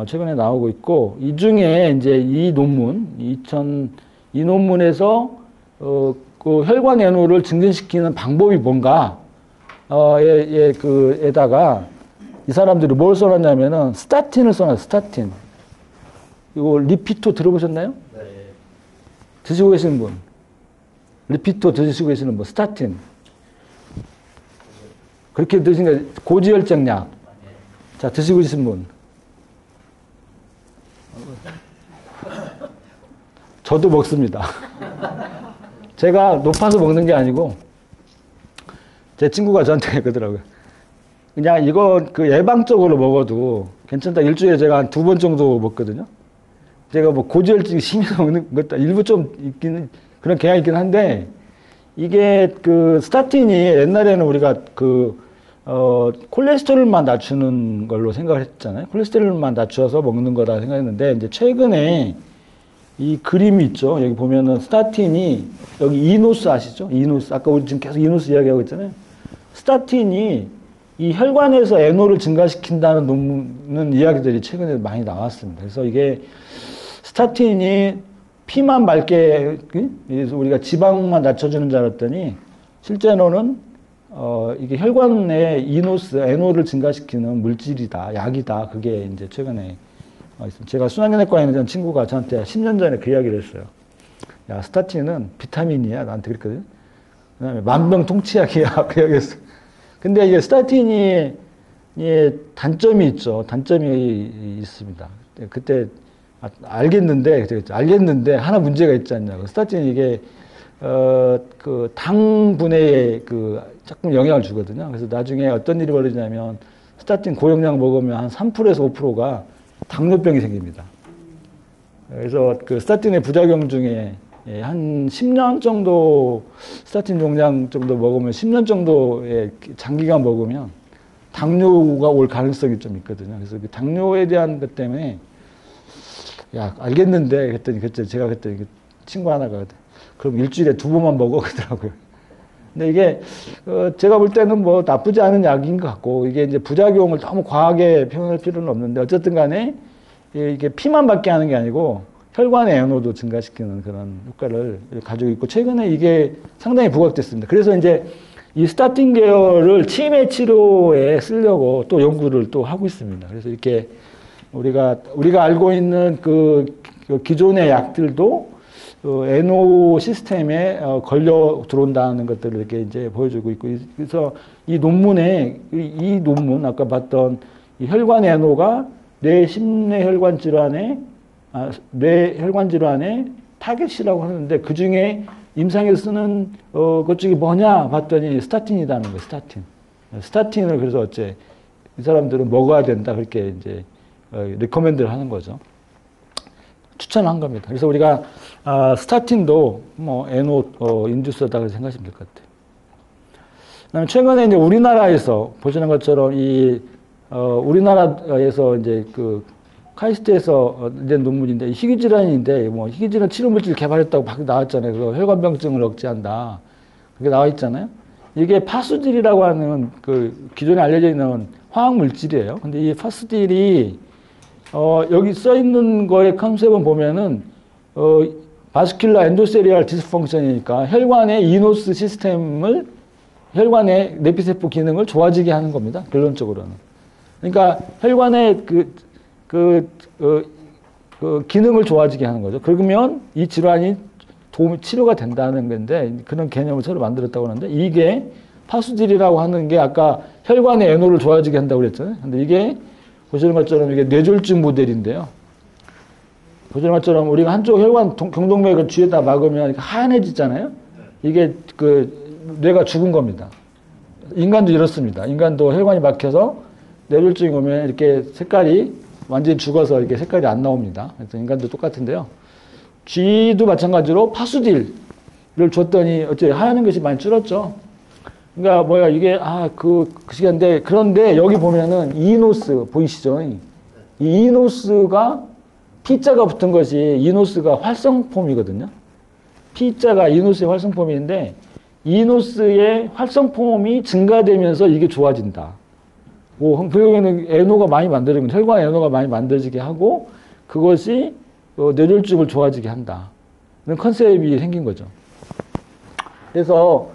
최근에 나오고 있고, 이 중에 이제 이 논문에서 그 혈관해노를 증진시키는 방법이 뭔가 에다가 이 사람들이 뭘 써놨냐면은 스타틴을 써놨어요. 스타틴. 이거 리피토 들어보셨나요? 네. 드시고 계시는 분. 리피토 드시고 계시는 분. 스타틴. 그렇게 드신 게 고지혈증 약. 자, 드시고 계신 분. 저도 먹습니다. 제가 높아서 먹는 게 아니고 제 친구가 저한테 그러더라고요. 그냥 이거 그 예방적으로 먹어도 괜찮다. 일주일에 제가 한 2번 정도 먹거든요. 제가 뭐 고지혈증이 심해서 먹는 것도 일부 좀 있기는 그런 경향이 있긴 한데, 이게 그 스타틴이 옛날에는 우리가 콜레스테롤만 낮추는 걸로 생각을 했잖아요. 콜레스테롤만 낮춰서 먹는 거다 생각했는데, 이제 최근에 이 그림이 있죠. 여기 보면은 스타틴이, 여기 이노스 아시죠? 이노스. 아까 우리 지금 계속 이노스 이야기하고 있잖아요. 스타틴이 이 혈관에서 에노를 증가시킨다는 논문 이야기들이 최근에 많이 나왔습니다. 그래서 이게 스타틴이 피만 맑게, 우리가 지방만 낮춰주는 줄 알았더니, 실제로는 이게 혈관에 이노스, 에노를 증가시키는 물질이다, 약이다. 그게 이제 최근에 있습니다. 제가 순환경내과에 있는 친구가 저한테 10년 전에 그 이야기를 했어요. 야, 스타틴은 비타민이야. 나한테 그랬거든요. 그 다음에 만병통치약이야. 그 이야기했어요. 근데 이게 스타틴이 단점이 있죠. 단점이 있습니다. 그때 알겠는데 하나 문제가 있지 않냐고. 스타틴이 이게 그 당분해에 조금 영향을 주거든요. 그래서 나중에 어떤 일이 벌어지냐면 스타틴 고용량 먹으면 한 3%에서 5%가 당뇨병이 생깁니다. 그래서 그 스타틴의 부작용 중에 한 10년 정도 스타틴 용량 정도 먹으면 10년 정도의 장기간 먹으면 당뇨가 올 가능성이 좀 있거든요. 그래서 그 당뇨에 대한 것 때문에 야, 알겠는데 그랬더니 제가 그랬더니 친구 하나가 그럼 일주일에 2번만 먹어 그러더라고요. 근데 이게 제가 볼 때는 뭐 나쁘지 않은 약인 것 같고, 이게 이제 부작용을 너무 과하게 표현할 필요는 없는데, 어쨌든 간에 이게 피만 받게 하는 게 아니고 혈관의 에노도 증가시키는 그런 효과를 가지고 있고, 최근에 이게 상당히 부각됐습니다. 그래서 이제 이 스타틴 계열을 치매 치료에 쓰려고 또 연구를 또 하고 있습니다. 그래서 이렇게 우리가 알고 있는 그 기존의 약들도 에노 시스템에 걸려 들어온다는 것들을 이렇게 이제 보여주고 있고, 그래서 이 논문 아까 봤던 이 혈관 에노가 뇌 심내혈관 질환의 뇌혈관 질환의 타겟이라고 하는데, 그 중에 임상에서 쓰는 것 중에 뭐냐 봤더니 스타틴이라는 거예요. 스타틴을 그래서 이 사람들은 먹어야 된다. 그렇게 이제, 리커멘드를 하는 거죠. 추천한 겁니다. 그래서 우리가, 스타틴도 뭐, NO, 인듀스다고 생각하시면 될 것 같아요. 그 다음에 최근에 이제 우리나라에서 보시는 것처럼 우리나라에서 이제 카이스트에서 낸 논문인데, 희귀질환인데, 뭐, 희귀질환 치료물질 개발했다고 밖에 나왔잖아요. 그 혈관병증을 억제한다. 그게 나와 있잖아요. 이게 파수딜이라고 하는 기존에 알려져 있는 화학물질이에요. 근데 이 파수딜이, 여기 써 있는 거의 컨셉은 보면은, 바스큘라 엔도세리얼 디스펑션이니까 혈관의 이노스 시스템을, 혈관의 내피세포 기능을 좋아지게 하는 겁니다. 결론적으로는. 그러니까 혈관의 기능을 좋아지게 하는 거죠. 그러면 이 질환이 치료가 된다는 건데, 그런 개념을 새로 만들었다고 하는데, 이게 파수질이라고 하는 게 아까 혈관의 NO를 좋아지게 한다고 그랬잖아요. 근데 이게 보시는 것처럼 이게 뇌졸중 모델인데요. 보시는 것처럼 우리가 한쪽 혈관 경동맥을 쥐에다 막으면 하얀해지잖아요. 이게 뇌가 죽은 겁니다. 인간도 이렇습니다. 인간도 혈관이 막혀서 뇌졸중이 오면 이렇게 색깔이 완전히 죽어서 이렇게 색깔이 안 나옵니다. 그래서 인간도 똑같은데요. 쥐도 마찬가지로 파수딜을 줬더니 어째 하얀 것이 많이 줄었죠. 그러니까 이게 그 시기인데, 그런데 여기 보면은 이노스 보이시죠? 이 이노스가 P자가 붙은 것이 이노스가 활성폼이거든요. P자가 이노스의 활성폼인데, 이노스의 활성폼이 증가되면서 이게 좋아진다. 결국에는 NO가 많이 만들어지면 혈관 NO가 많이 만들어지게 하고, 그것이 뇌졸중을 좋아지게 한다. 그런 컨셉이 생긴 거죠. 그래서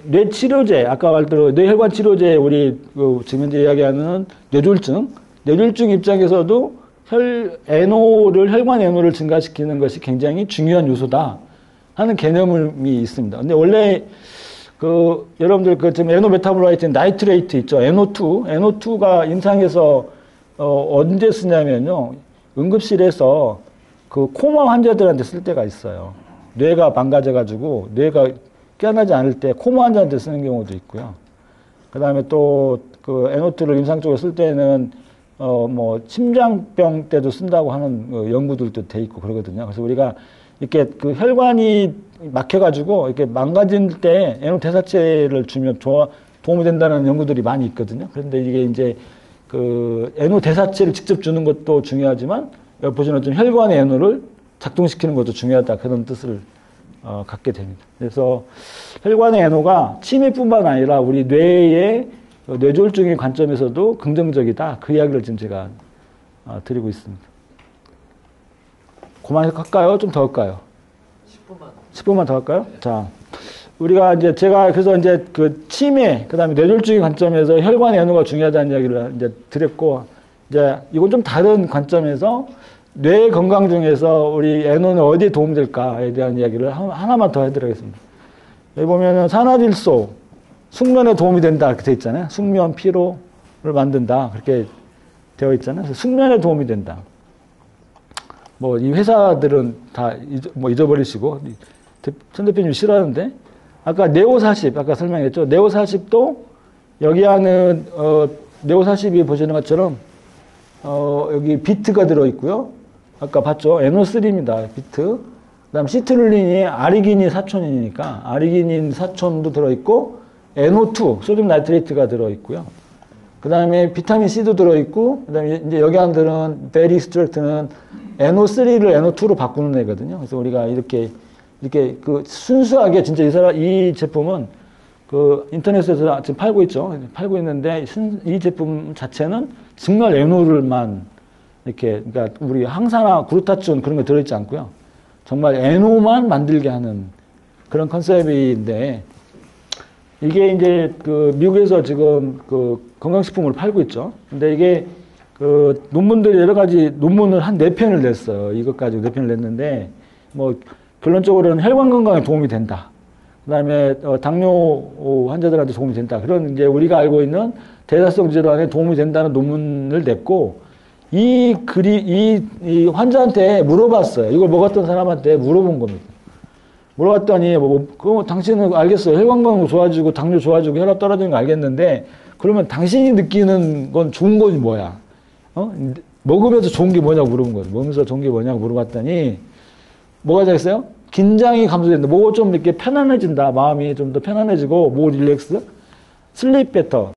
뇌치료제, 아까 말대로 뇌혈관 치료제, 우리 지금 현재 이야기하는 뇌졸중 입장에서도 혈관 NO를 증가시키는 것이 굉장히 중요한 요소다 하는 개념이 있습니다. 근데 원래 여러분들 지금 NO 메타볼라이트 나이트레이트 있죠. NO2가 임상에서 언제 쓰냐면요. 응급실에서 코마 환자들한테 쓸 때가 있어요. 뇌가 망가져가지고 뇌가 깨어나지 않을 때 코마 환자한테 쓰는 경우도 있고요. 그 다음에 또 NO2를 임상적으로 쓸 때는 심장병 때도 쓴다고 하는 연구들도 돼 있고 그러거든요. 그래서 우리가 이렇게 혈관이 막혀가지고 이렇게 망가질 때 NO 대사체를 주면 도움이 된다는 연구들이 많이 있거든요. 그런데 이게 이제 NO 대사체를 직접 주는 것도 중요하지만, 여기 보시는 좀 혈관의 NO를 작동시키는 것도 중요하다. 그런 뜻을 갖게 됩니다. 그래서 혈관의 NO가 치매뿐만 아니라 우리 뇌의 뇌졸중의 관점에서도 긍정적이다. 그 이야기를 지금 제가 드리고 있습니다. 그만해서 할까요? 좀 더 할까요? 10분만 더 할까요? 네. 자, 우리가 제가 그래서 치매, 그 다음에 뇌졸중의 관점에서 혈관 NO가 중요하다는 이야기를 드렸고, 이건 좀 다른 관점에서 뇌 건강 중에서 우리 NO는 어디에 도움될까에 대한 이야기를 하나만 더 해드리겠습니다. 여기 보면은 산화질소, 숙면에 도움이 된다. 이렇게 되어 있잖아요. 숙면, 피로를 만든다. 그렇게 되어 있잖아요. 그래서 숙면에 도움이 된다. 이 회사들은 다 잊어버리시고, 천 대표님이 싫어하는데, 아까 네오40, 아까 설명했죠. 네오40도 여기 하는, 네오40이 보시는 것처럼, 여기 비트가 들어있고요. 아까 봤죠? NO3입니다. 비트. 그 다음 시트룰린이 아르기닌 사촌이니까, 아르기닌 사촌도 들어있고, NO2, 소듐 나이트레이트가 들어있고요. 그 다음에 비타민 C도 들어있고, 그 다음에 이제 여기 안들은 베리 스트렉트는 NO3를 NO2로 바꾸는 애거든요. 그래서 우리가 이렇게 순수하게 진짜 이 제품은 인터넷에서 지금 팔고 있죠. 팔고 있는데 이 제품 자체는 정말 NO를만 그러니까 우리 항산화, 글루타치온 그런 거 들어있지 않고요. 정말 NO만 만들게 하는 그런 컨셉인데, 이게 이제 미국에서 지금 건강식품을 팔고 있죠. 근데 이게 논문들이 여러 가지 논문을 한 4편을 냈어요. 이것 가지고 4편을 냈는데, 결론적으로는 혈관 건강에 도움이 된다. 그 다음에 당뇨 환자들한테 도움이 된다. 그런 이제 우리가 알고 있는 대사성 질환에 도움이 된다는 논문을 냈고, 이 환자한테 물어봤어요. 이걸 먹었던 사람한테 물어본 겁니다. 물어봤더니, 당신은 알겠어요. 혈관 건강 좋아지고, 당뇨 좋아지고, 혈압 떨어지는 거 알겠는데, 그러면 당신이 느끼는 건 좋은 건지 뭐야? 먹으면서 좋은 게 뭐냐고 물어본 거예요. 먹으면서 좋은 게 뭐냐고 물어봤더니 뭐가 되겠어요? 긴장이 감소된다. 뭐 좀 이렇게 편안해진다. 마음이 좀 더 편안해지고, 뭐 릴렉스? 슬립 베터.